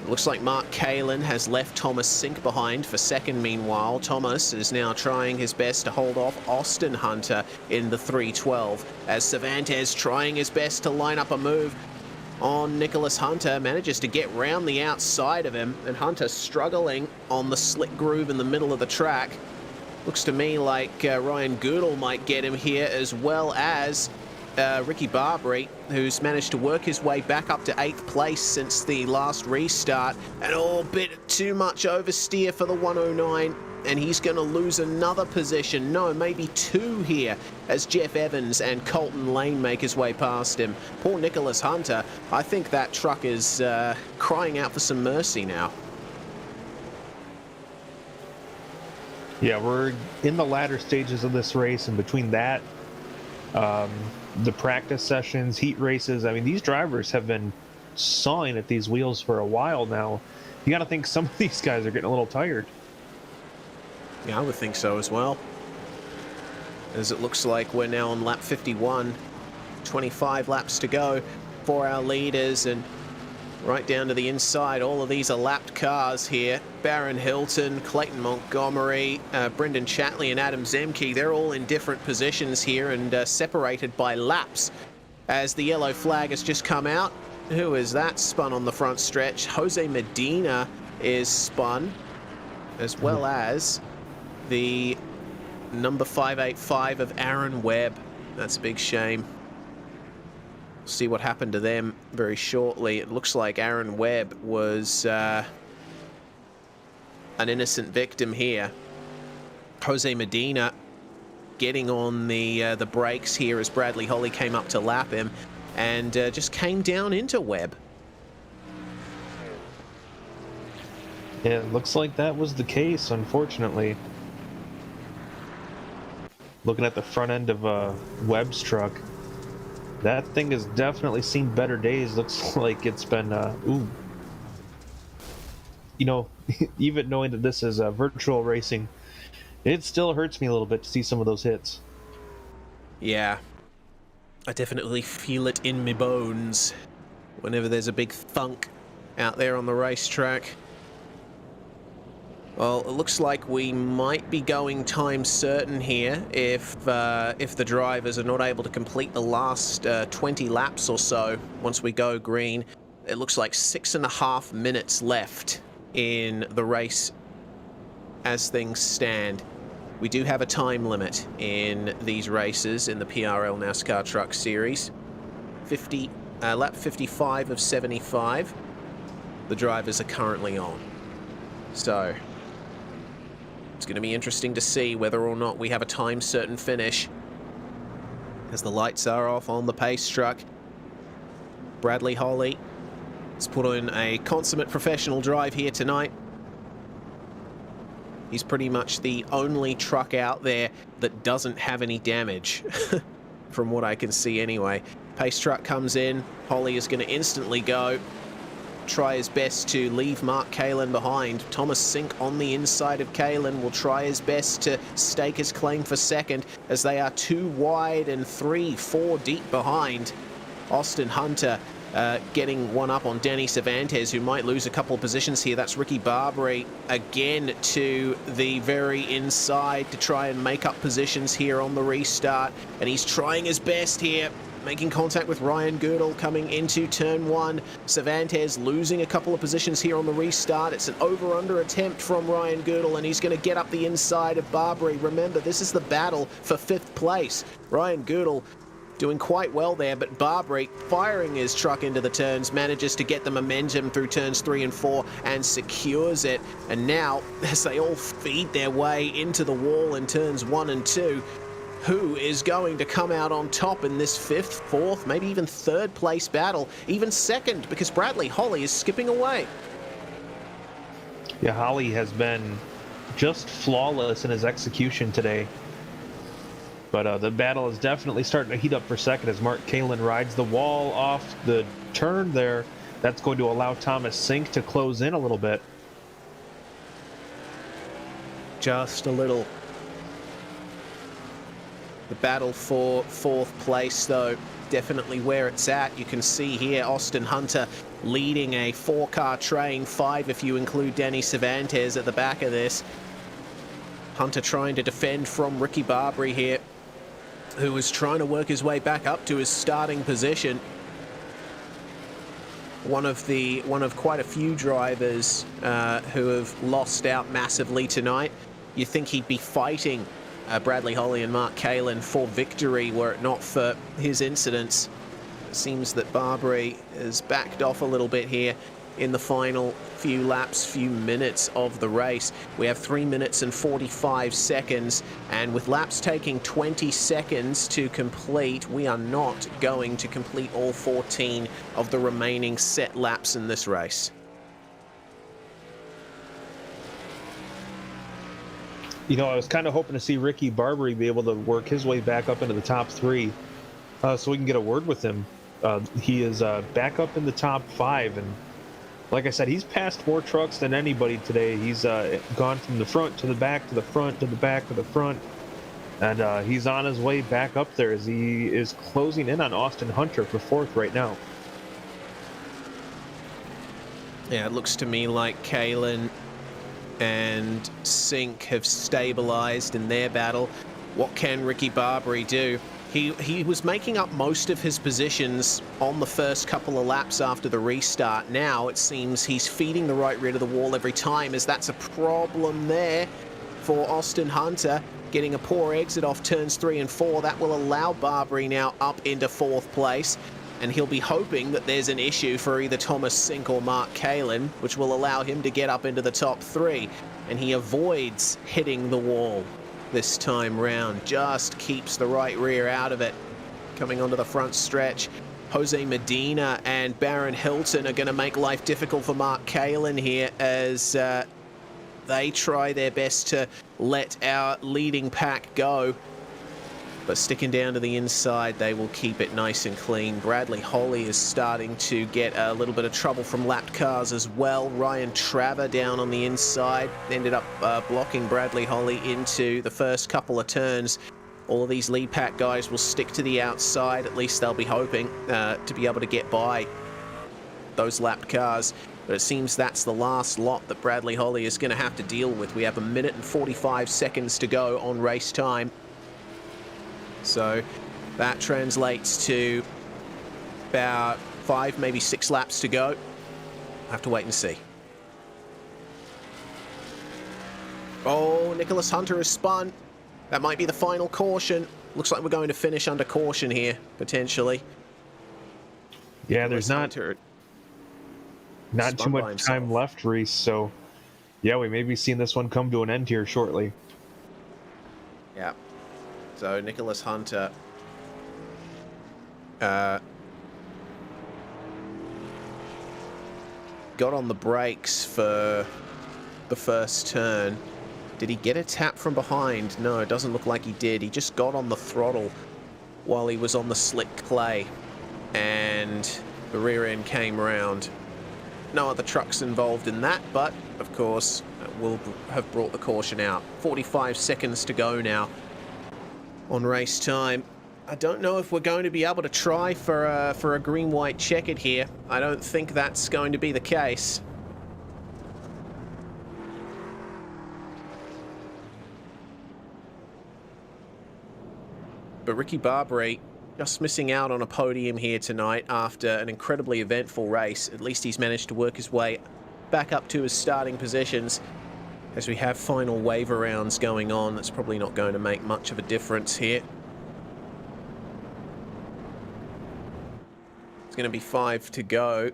S1: It looks like Mark Kalin has left Thomas Sink behind for second. Meanwhile, Thomas is now trying his best to hold off Austin Hunter in the 312 as Cervantes trying his best to line up a move on Nicholas Hunter, manages to get round the outside of him, and Hunter struggling on the slick groove in the middle of the track. Looks to me like Ryan Goodall might get him here, as well as Ricky Barbary, who's managed to work his way back up to 8th place since the last restart. And oh, bit too much oversteer for the 109. And he's going to lose another position. No, maybe 2 here as Jeff Evans and Colton Lane make his way past him. Poor Nicholas Hunter. I think that truck is crying out for some mercy now.
S2: Yeah, we're in the latter stages of this race, and between that, the practice sessions, heat races, I mean, these drivers have been sawing at these wheels for a while now. You got to think some of these guys are getting a little tired.
S1: Yeah, I would think so as well. As it looks like we're now on lap 51, 25 laps to go for our leaders, and right down to the inside, all of these are lapped cars here. Baron Hilton, Clayton Montgomery, Brendan Chatley and Adam Zemke, they're all in different positions here and separated by laps. As the yellow flag has just come out, who is that spun on the front stretch? Jose Medina is spun, as well as the number 585 of Aaron Webb. That's a big shame. See what happened to them very shortly. It looks like Aaron Webb was an innocent victim here. Jose Medina getting on the brakes here as Bradley Holly came up to lap him and just came down into Webb.
S2: Yeah, it looks like that was the case, unfortunately. Looking at the front end of Webb's truck, that thing has definitely seen better days. Looks like it's been, ooh. You know, even knowing that this is virtual racing, it still hurts me a little bit to see some of those hits.
S1: Yeah, I definitely feel it in my bones whenever there's a big thunk out there on the racetrack. Well, it looks like we might be going time certain here if the drivers are not able to complete the last 20 laps or so once we go green. It looks like 6.5 minutes left in the race as things stand. We do have a time limit in these races in the PRL NASCAR Truck Series. Lap 55 of 75. The drivers are currently on. So it's going to be interesting to see whether or not we have a time-certain finish as the lights are off on the pace truck. Bradley Holly has put in a consummate professional drive here tonight. He's pretty much the only truck out there that doesn't have any damage, from what I can see anyway. Pace truck comes in. Holly is going to instantly go. Try his best to leave Mark Kalin behind. Thomas Sink on the inside of Kalin will try his best to stake his claim for second as they are 2 wide and 3-4 deep behind. Austin Hunter getting one up on Danny Cervantes, who might lose a couple of positions here. That's Ricky Barbary again to the very inside to try and make up positions here on the restart, and he's trying his best here, making contact with Ryan Girdle coming into turn 1. Cervantes losing a couple of positions here on the restart. It's an over-under attempt from Ryan Girdle, and he's going to get up the inside of Barbary. Remember, this is the battle for 5th place. Ryan Girdle doing quite well there, but Barbary, firing his truck into the turns, manages to get the momentum through turns 3 and 4 and secures it. And now, as they all feed their way into the wall in turns 1 and 2, who is going to come out on top in this 5th, 4th, maybe even 3rd place battle, even 2nd, because Bradley Holly is skipping away.
S2: Yeah, Holly has been just flawless in his execution today. But the battle is definitely starting to heat up for second as Mark Kalin rides the wall off the turn there. That's going to allow Thomas Sink to close in a little bit.
S1: Just a little. The battle for 4th place, though, definitely where it's at. You can see here Austin Hunter leading a 4-car train, 5 if you include Danny Cervantes at the back of this. Hunter trying to defend from Ricky Barbary here, who was trying to work his way back up to his starting position. One of quite a few drivers who have lost out massively tonight. You'd think he'd be fighting Bradley Holly and Mark Kalin for victory were it not for his incidents. It seems that Barbary has backed off a little bit here in the final few laps, few minutes of the race. We have 3 minutes and 45 seconds, and with laps taking 20 seconds to complete, we are not going to complete all 14 of the remaining set laps in this race.
S2: You know, I was kind of hoping to see Ricky Barbary be able to work his way back up into the top 3 so we can get a word with him. He is back up in the top 5, and Like I said, he's passed more trucks than anybody today. He's gone from the front to the back to the front to the back to the front. And he's on his way back up there as he is closing in on Austin Hunter for 4th right now.
S1: Yeah, it looks to me like Kalen and Sink have stabilized in their battle. What can Ricky Barbary do? He was making up most of his positions on the first couple of laps after the restart. Now it seems he's feeding the right rear to the wall every time, as that's a problem there for Austin Hunter. Getting a poor exit off turns 3 and 4. That will allow Barbary now up into 4th place. And he'll be hoping that there's an issue for either Thomas Sink or Mark Kalin, which will allow him to get up into the top 3. And he avoids hitting the wall this time round. Just keeps the right rear out of it. Coming onto the front stretch, Jose Medina and Baron Hilton are going to make life difficult for Mark Kalin here as they try their best to let our leading pack go. But sticking down to the inside, they will keep it nice and clean. Bradley Holly is starting to get a little bit of trouble from lapped cars as well. Ryan Traver down on the inside ended up blocking Bradley Holly into the first couple of turns. All of these lead pack guys will stick to the outside. At least they'll be hoping to be able to get by those lapped cars. But it seems that's the last lot that Bradley Holly is going to have to deal with. We have 1 minute and 45 seconds to go on race time. So that translates to about 5, maybe 6 laps to go. We'll have to wait and see. Oh, Nicholas Hunter has spun. That might be the final caution. Looks like we're going to finish under caution here, potentially.
S2: Yeah, there's not too much time left, Reese. So, yeah, we may be seeing this one come to an end here shortly.
S1: Yeah. So Nicholas Hunter got on the brakes for the first turn. Did he get a tap from behind? No, it doesn't look like he did. He just got on the throttle while he was on the slick clay, and the rear end came round. No other trucks involved in that, but of course will have brought the caution out. 45 seconds to go now on race time. I don't know if we're going to be able to try for a green-white checkered here. I don't think that's going to be the case. But Ricky Barbary just missing out on a podium here tonight after an incredibly eventful race. At least he's managed to work his way back up to his starting positions. As we have final waiver rounds going on, that's probably not going to make much of a difference here. It's going to be 5 to go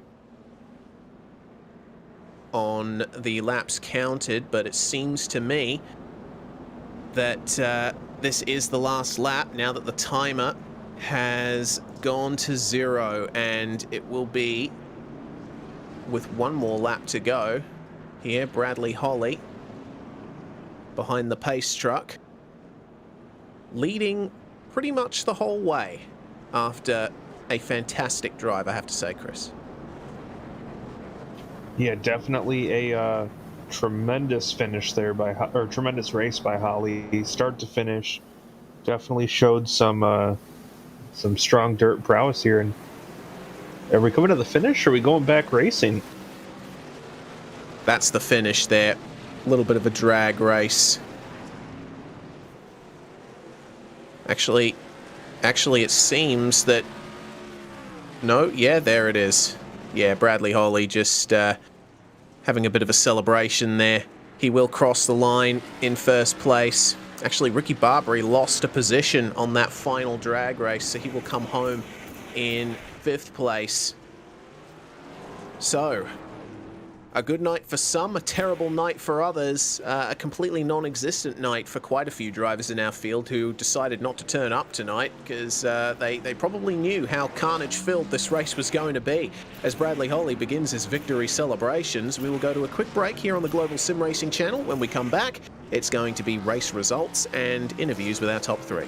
S1: on the laps counted, but it seems to me that this is the last lap now that the timer has gone to 0, and it will be with 1 more lap to go here. Bradley Holly behind the pace truck, leading pretty much the whole way after a fantastic drive, I have to say, Chris.
S2: Yeah, definitely a tremendous finish there or tremendous race by Holly. Start to finish, definitely showed some strong dirt prowess here. And are we coming to the finish, or are we going back racing?
S1: That's the finish there. A little bit of a drag race. Actually, it seems that... No, yeah, there it is. Yeah, Bradley Holly just having a bit of a celebration there. He will cross the line in first place. Actually, Ricky Barbary lost a position on that final drag race, so he will come home in 5th place. So, a good night for some, a terrible night for others, a completely non-existent night for quite a few drivers in our field who decided not to turn up tonight because they probably knew how carnage-filled this race was going to be. As Bradley Holly begins his victory celebrations, we will go to a quick break here on the Global Sim Racing channel. When we come back, it's going to be race results and interviews with our top 3.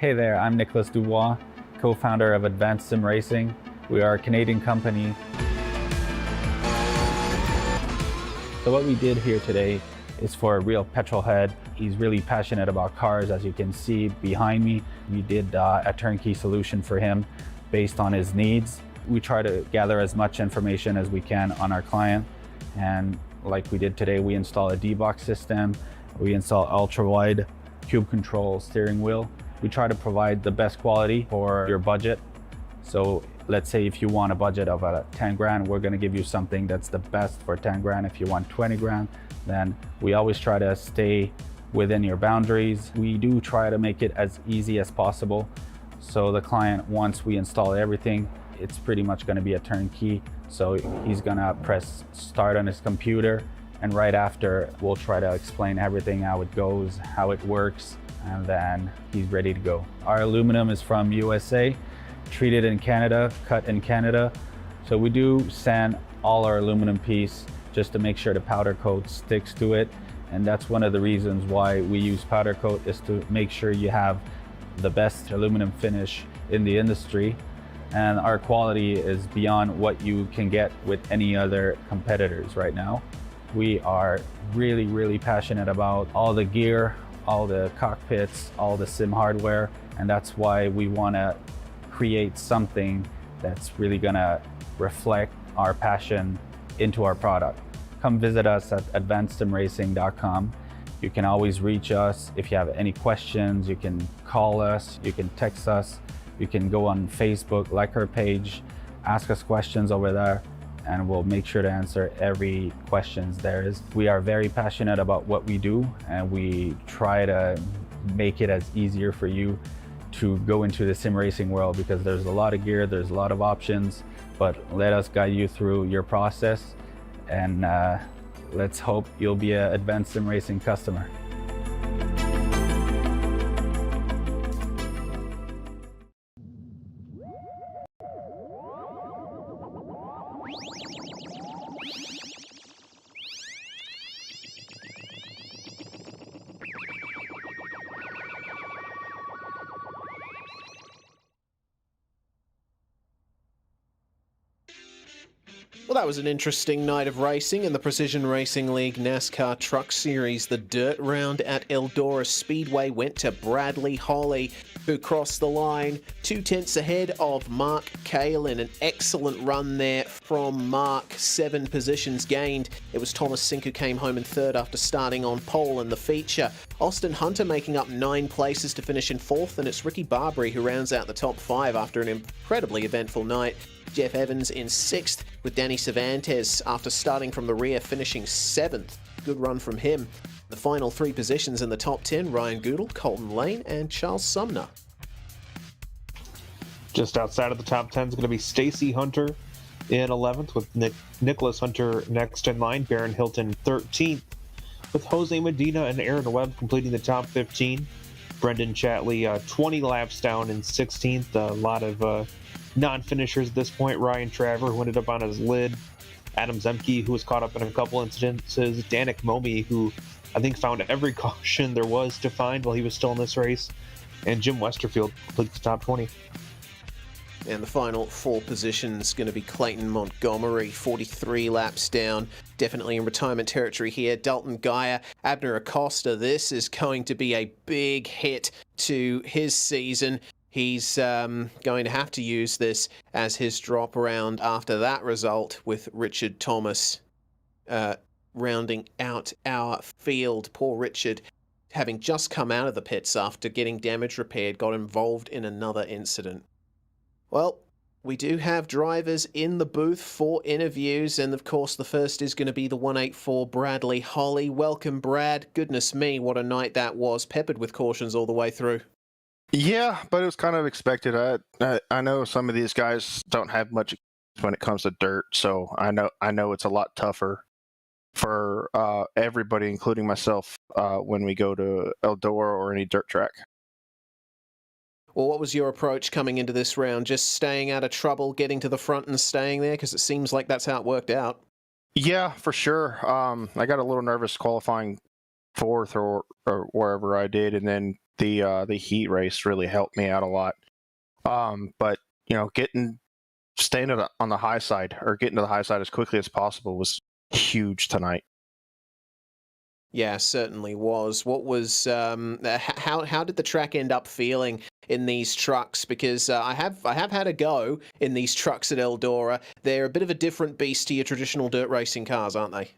S3: Hey there, I'm Nicholas Dubois, co-founder of Advanced SimRacing. We are a Canadian company. So what we did here today is for a real petrol head. He's really passionate about cars, as you can see behind me. We did a turnkey solution for him based on his needs. We try to gather as much information as we can on our client. And like we did today, we install a D-box system. We install ultra-wide cube control steering wheel. We try to provide the best quality for your budget. So let's say if you want a budget of 10 grand, we're gonna give you something that's the best for 10 grand. If you want 20 grand, then we always try to stay within your boundaries. We do try to make it as easy as possible. So the client, once we install everything, it's pretty much gonna be a turnkey. So he's gonna press start on his computer, and right after, we'll try to explain everything, how it goes, how it works, and then he's ready to go. Our aluminum is from USA, treated in Canada, cut in Canada. So we do sand all our aluminum piece just to make sure the powder coat sticks to it. And that's one of the reasons why we use powder coat, is to make sure you have the best aluminum finish in the industry. And our quality is beyond what you can get with any other competitors right now. We are really, really passionate about all the gear, all the cockpits, all the sim hardware, and that's why we want to create something that's really going to reflect our passion into our product. Come visit us at advancedsimracing.com. You can always reach us if you have any questions. You can call us, you can text us, you can go on Facebook, like our page, ask us questions over there, and we'll make sure to answer every questions there is. We are very passionate about what we do, and we try to make it as easier for you to go into the sim racing world, because there's a lot of gear, there's a lot of options, but let us guide you through your process, and let's hope you'll be an Advanced Sim Racing customer.
S1: Well, that was an interesting night of racing in the Precision Racing League NASCAR Truck Series. The dirt round at Eldora Speedway went to Bradley Holly, who crossed the line 2/10 ahead of Mark Kalin. An excellent run there from Mark, 7 positions gained. It was Thomas Sink who came home in third after starting on pole in the feature. Austin Hunter making up 9 places to finish in 4th, and it's Ricky Barbary who rounds out the top 5 after an incredibly eventful night. Jeff Evans in 6th, with Danny Cervantes, after starting from the rear, finishing 7th. Good run from him. The final 3 positions in the top 10, Ryan Goodall, Colton Lane, and Charles Sumner.
S2: Just outside of the top 10 is going to be Stacy Hunter in 11th, with Nicholas Hunter next in line, Baron Hilton 13th, with Jose Medina and Aaron Webb completing the top 15. Brendan Chatley 20 laps down in 16th. A lot of non-finishers at this point. Ryan Traver, who ended up on his lid. Adam Zemke, who was caught up in a couple incidences. Danik Momi, who I think found every caution there was to find while he was still in this race. And Jim Westerfield completes the top 20.
S1: And the final 4 positions going to be Clayton Montgomery, 43 laps down, definitely in retirement territory here. Dalton Geyer, Abner Acosta. This is going to be a big hit to his season. He's going to have to use this as his drop round after that result, with Richard Thomas rounding out our field. Poor Richard, having just come out of the pits after getting damage repaired, got involved in another incident. Well, we do have drivers in the booth for interviews, and of course the first is going to be the 184 Bradley Holly. Welcome, Brad. Goodness me, what a night that was, peppered with cautions all the way through.
S4: Yeah, but it was kind of expected. I know some of these guys don't have much when it comes to dirt, so I know it's a lot tougher for everybody, including myself, when we go to Eldora or any dirt track.
S1: Well, what was your approach coming into this round? Just staying out of trouble, getting to the front and staying there? Because it seems like that's how it worked out.
S4: Yeah, for sure. I got a little nervous qualifying 4th or wherever I did, and then the heat race really helped me out a lot. But staying on the high side or getting to the high side as quickly as possible was huge tonight.
S1: Yeah, certainly was. What was how did the track end up feeling in these trucks? Because I have had a go in these trucks at Eldora. They're a bit of a different beast to your traditional dirt racing cars, aren't they?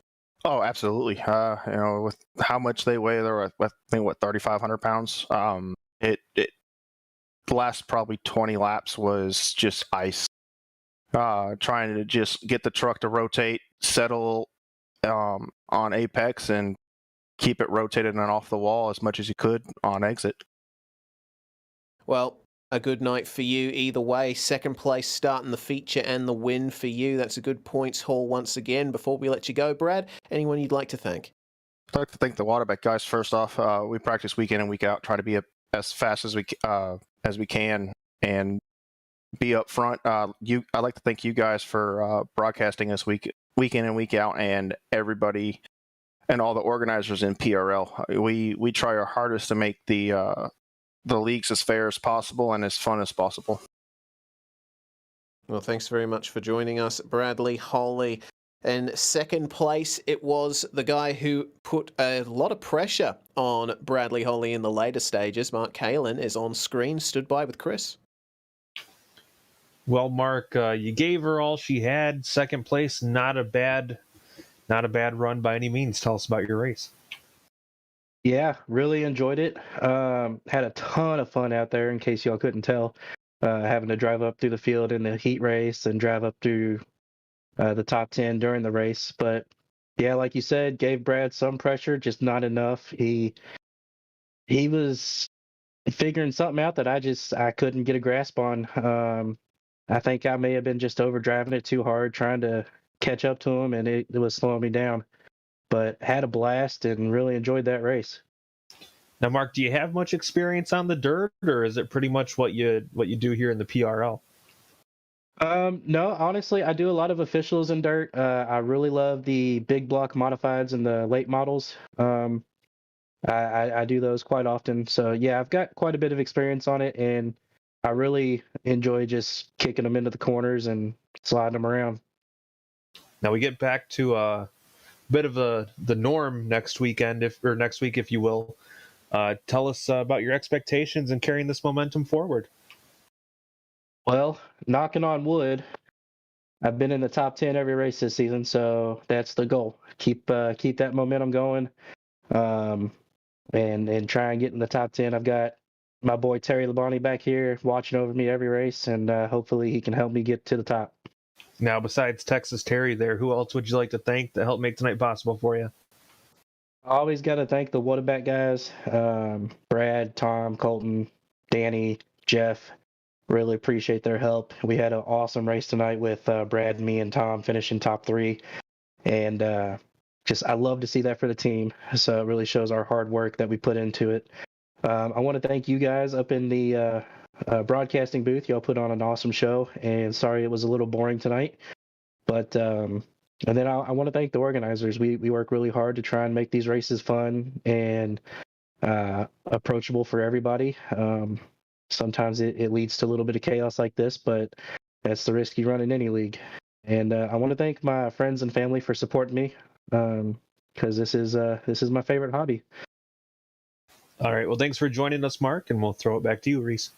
S4: Oh, absolutely. With how much they weigh, they're I think 3,500 pounds. The last probably 20 laps was just ice. Trying to just get the truck to rotate, settle on apex, and keep it rotated and off the wall as much as you could on exit.
S1: Well, a good night for you either way. Second place starting the feature and the win for you. That's a good points haul once again. Before we let you go, Brad, anyone you'd like to thank?
S4: I'd like to thank the Waterback guys first off. We practice week in and week out, try to be as fast as we can and be up front. I'd like to thank you guys for broadcasting this week in and week out, and everybody and all the organizers in PRL. We try our hardest to make the leagues as fair as possible and as fun as possible.
S1: Well, thanks very much for joining us, Bradley Holly. In second place, it was the guy who put a lot of pressure on Bradley Holly in the later stages. Mark Kalin is on screen, stood by with Chris.
S2: Well, Mark, you gave her all she had. Second place, not a bad run by any means. Tell us about your race.
S5: Yeah, really enjoyed it. Had a ton of fun out there, in case y'all couldn't tell. Having to drive up through the field in the heat race and drive up through the top 10 during the race. But yeah, like you said, gave Brad some pressure, just not enough. He was figuring something out that I couldn't get a grasp on. I think I may have been just overdriving it too hard, trying to catch up to him, and it was slowing me down. But had a blast and really enjoyed that race.
S2: Now, Mark, do you have much experience on the dirt, or is it pretty much what you do here in the PRL?
S5: No, honestly, I do a lot of officials in dirt. I really love the big block modifieds and the late models. I do those quite often. So yeah, I've got quite a bit of experience on it, and I really enjoy just kicking them into the corners and sliding them around.
S2: Now we get back to a bit of the norm next weekend, next week, if you will. Tell us about your expectations and carrying this momentum forward.
S5: Well, knocking on wood, I've been in the top 10 every race this season, so that's the goal. Keep that momentum going, and try and get in the top 10. I've got my boy Terry Labonte back here watching over me every race, and hopefully he can help me get to the top.
S2: Now, besides Texas Terry there, who else would you like to thank to help make tonight possible for you?
S5: I always got to thank the Waterback guys, Brad, Tom, Colton, Danny, Jeff. Really appreciate their help. We had an awesome race tonight with Brad, me, and Tom finishing top 3. And I love to see that for the team. So it really shows our hard work that we put into it. I want to thank you guys up in the broadcasting booth. Y'all put on an awesome show. And sorry it was a little boring tonight. But and then I want to thank the organizers. We work really hard to try and make these races fun and approachable for everybody. Sometimes it leads to a little bit of chaos like this, but that's the risk you run in any league. And I want to thank my friends and family for supporting me, because this is my favorite hobby.
S2: All right. Well, thanks for joining us, Mark, and we'll throw it back to you, Reese.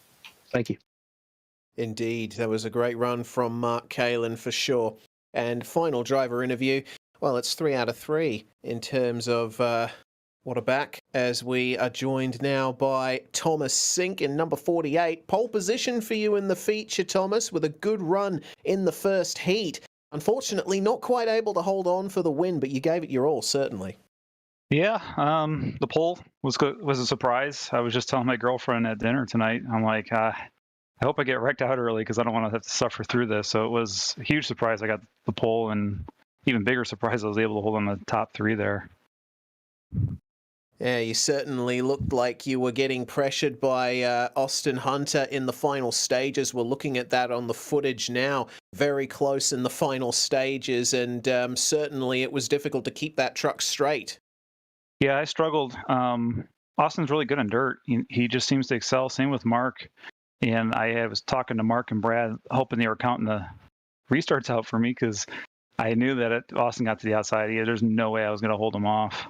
S5: Thank you.
S1: Indeed, that was a great run from Mark Kalin for sure. And final driver interview, well, it's 3 out of 3 in terms of what a back, as we are joined now by Thomas Sink in number 48. Pole position for you in the feature, Thomas, with a good run in the first heat. Unfortunately, not quite able to hold on for the win, but you gave it your all, certainly.
S6: Yeah, the pole was a surprise. I was just telling my girlfriend at dinner tonight, I'm like, I hope I get wrecked out early because I don't want to have to suffer through this. So it was a huge surprise I got the pole, and even bigger surprise I was able to hold on the top 3 there.
S1: Yeah, you certainly looked like you were getting pressured by Austin Hunter in the final stages. We're looking at that on the footage now. Very close in the final stages, and certainly it was difficult to keep that truck straight.
S6: Yeah, I struggled. Austin's really good on dirt. He just seems to excel. Same with Mark. And I was talking to Mark and Brad, hoping they were counting the restarts out for me because I knew that Austin got to the outside. There's no way I was going to hold him off.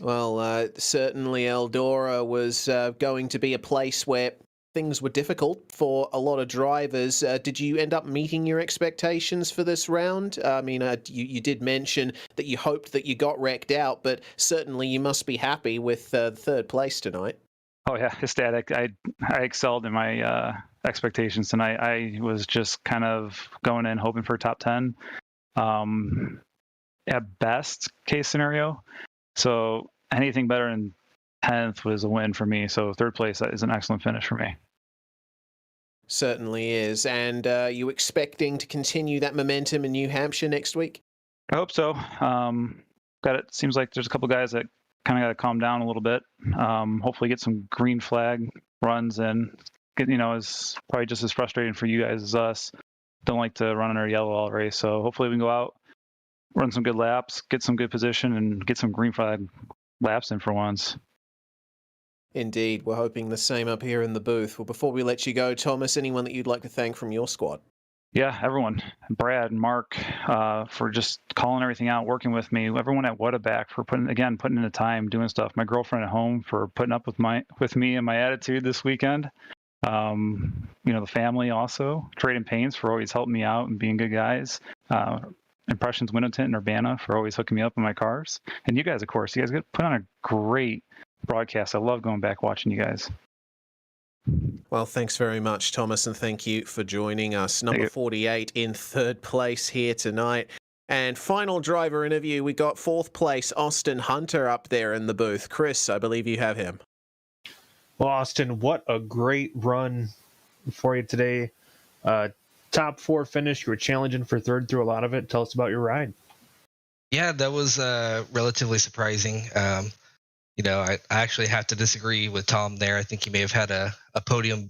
S1: Well, certainly Eldora was going to be a place where things were difficult for a lot of drivers. Did you end up meeting your expectations for this round? I mean, you did mention that you hoped that you got wrecked out, but certainly you must be happy with third place tonight.
S6: Oh yeah, ecstatic. I excelled in my expectations tonight. I was just kind of going in hoping for top 10 at best case scenario. So anything better than 10th was a win for me. So third place is an excellent finish for me.
S1: Certainly is. And you expecting to continue that momentum in New Hampshire next week?
S6: I hope so. Seems like there's a couple guys that kind of got to calm down a little bit. Hopefully get some green flag runs in. Is probably just as frustrating for you guys as us. Don't like to run in our yellow all race. So hopefully we can go out, run some good laps, get some good position, and get some green flag laps in for once.
S1: Indeed. We're hoping the same up here in the booth. Well, before we let you go, Thomas, anyone that you'd like to thank from your squad?
S6: Yeah, everyone. Brad and Mark for just calling everything out, working with me. Everyone at Whataback for putting in the time, doing stuff. My girlfriend at home for putting up with me and my attitude this weekend. The family also. Trading Paints for always helping me out and being good guys. Impressions Window Tint and Urbana for always hooking me up in my cars. And you guys, of course. You guys put on a great broadcast. I love going back watching you guys.
S1: Well, thanks very much, Thomas, and thank you for joining us. Number 48 in third place here tonight. And final driver interview, we got fourth place, Austin Hunter, up there in the booth. Chris, I believe you have him.
S2: Well, Austin, what a great run for you today. Top 4 finish. You were challenging for third through a lot of it. Tell us about your ride.
S7: Yeah, that was relatively surprising. I actually have to disagree with Tom there. I think he may have had a podium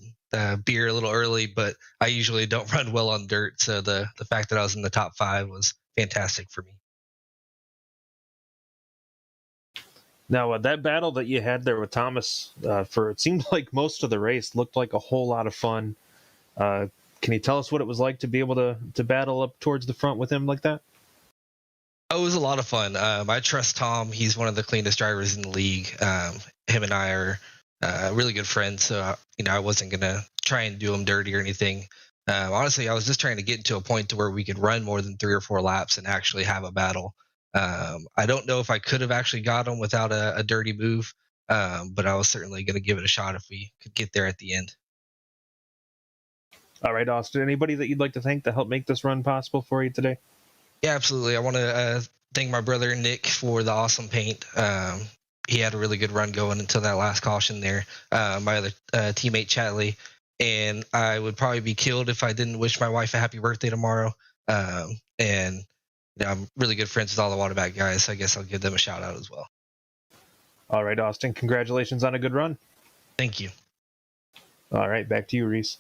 S7: beer a little early, but I usually don't run well on dirt. So the fact that I was in the top 5 was fantastic for me.
S2: Now, that battle that you had there with Thomas, for it seemed like most of the race looked like a whole lot of fun. Can you tell us what it was like to be able to battle up towards the front with him like that?
S7: Oh, it was a lot of fun. I trust Tom. He's one of the cleanest drivers in the league. Him and I are really good friends, so I wasn't gonna try and do him dirty or anything. Honestly, I was just trying to get to a point to where we could run more than 3 or 4 laps and actually have a battle. I don't know if I could have actually got him without a dirty move, but I was certainly going to give it a shot if we could get there at the end.
S2: All right, Austin, anybody that you'd like to thank to help make this run possible for you today?
S7: Yeah, absolutely. I want to thank my brother Nick for the awesome paint. He had a really good run going until that last caution there. My other teammate Chatley, and I would probably be killed if I didn't wish my wife a happy birthday tomorrow. And I'm really good friends with all the Whataback guys, so I guess I'll give them a shout out as well.
S2: All right, Austin, congratulations on a good run.
S7: Thank you.
S2: All right, back to you, Reese.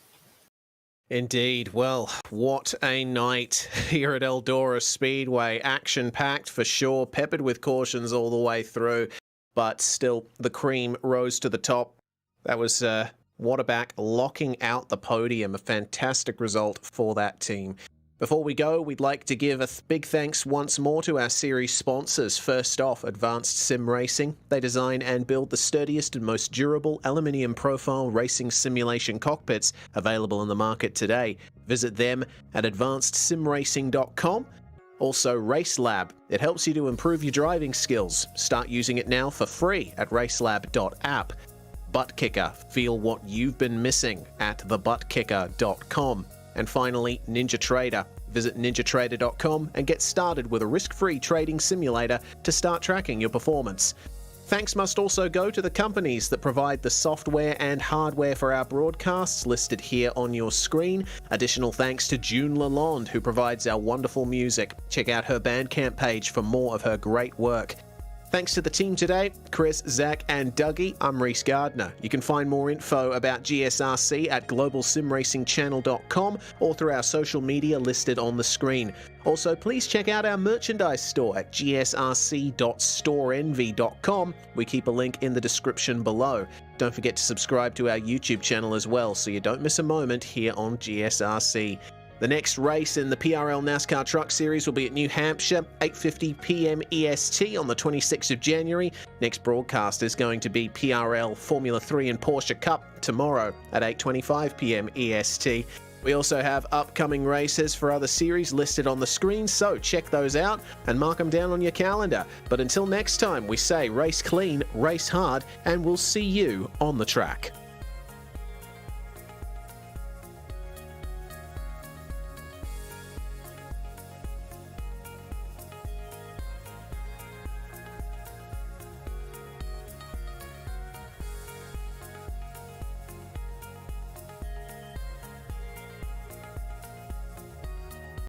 S1: Indeed. Well, what a night here at Eldora Speedway. Action-packed for sure, peppered with cautions all the way through, but still the cream rose to the top. That was Whataback locking out the podium, a fantastic result for that team. Before we go, we'd like to give a big thanks once more to our series sponsors. First off, Advanced SimRacing. They design and build the sturdiest and most durable aluminium profile racing simulation cockpits available in the market today. Visit them at advancedsimracing.com. Also, RaceLab. It helps you to improve your driving skills. Start using it now for free at RaceLab.app. ButtKicker. Feel what you've been missing at thebuttkicker.com. And finally, NinjaTrader. Visit ninjatrader.com and get started with a risk-free trading simulator to start tracking your performance. Thanks must also go to the companies that provide the software and hardware for our broadcasts listed here on your screen. Additional thanks to June Lalonde, who provides our wonderful music. Check out her Bandcamp page for more of her great work. Thanks to the team today, Chris, Zach, and Dougie. I'm Reese Gardner. You can find more info about GSRC at globalsimracingchannel.com or through our social media listed on the screen. Also, please check out our merchandise store at gsrc.storeenvy.com. We keep a link in the description below. Don't forget to subscribe to our YouTube channel as well so you don't miss a moment here on GSRC. The next race in the PRL NASCAR Truck Series will be at New Hampshire, 8:50 p.m. EST on the 26th of January. Next broadcast is going to be PRL Formula 3 and Porsche Cup tomorrow at 8:25 p.m. EST. We also have upcoming races for other series listed on the screen, so check those out and mark them down on your calendar. But until next time, we say race clean, race hard, and we'll see you on the track.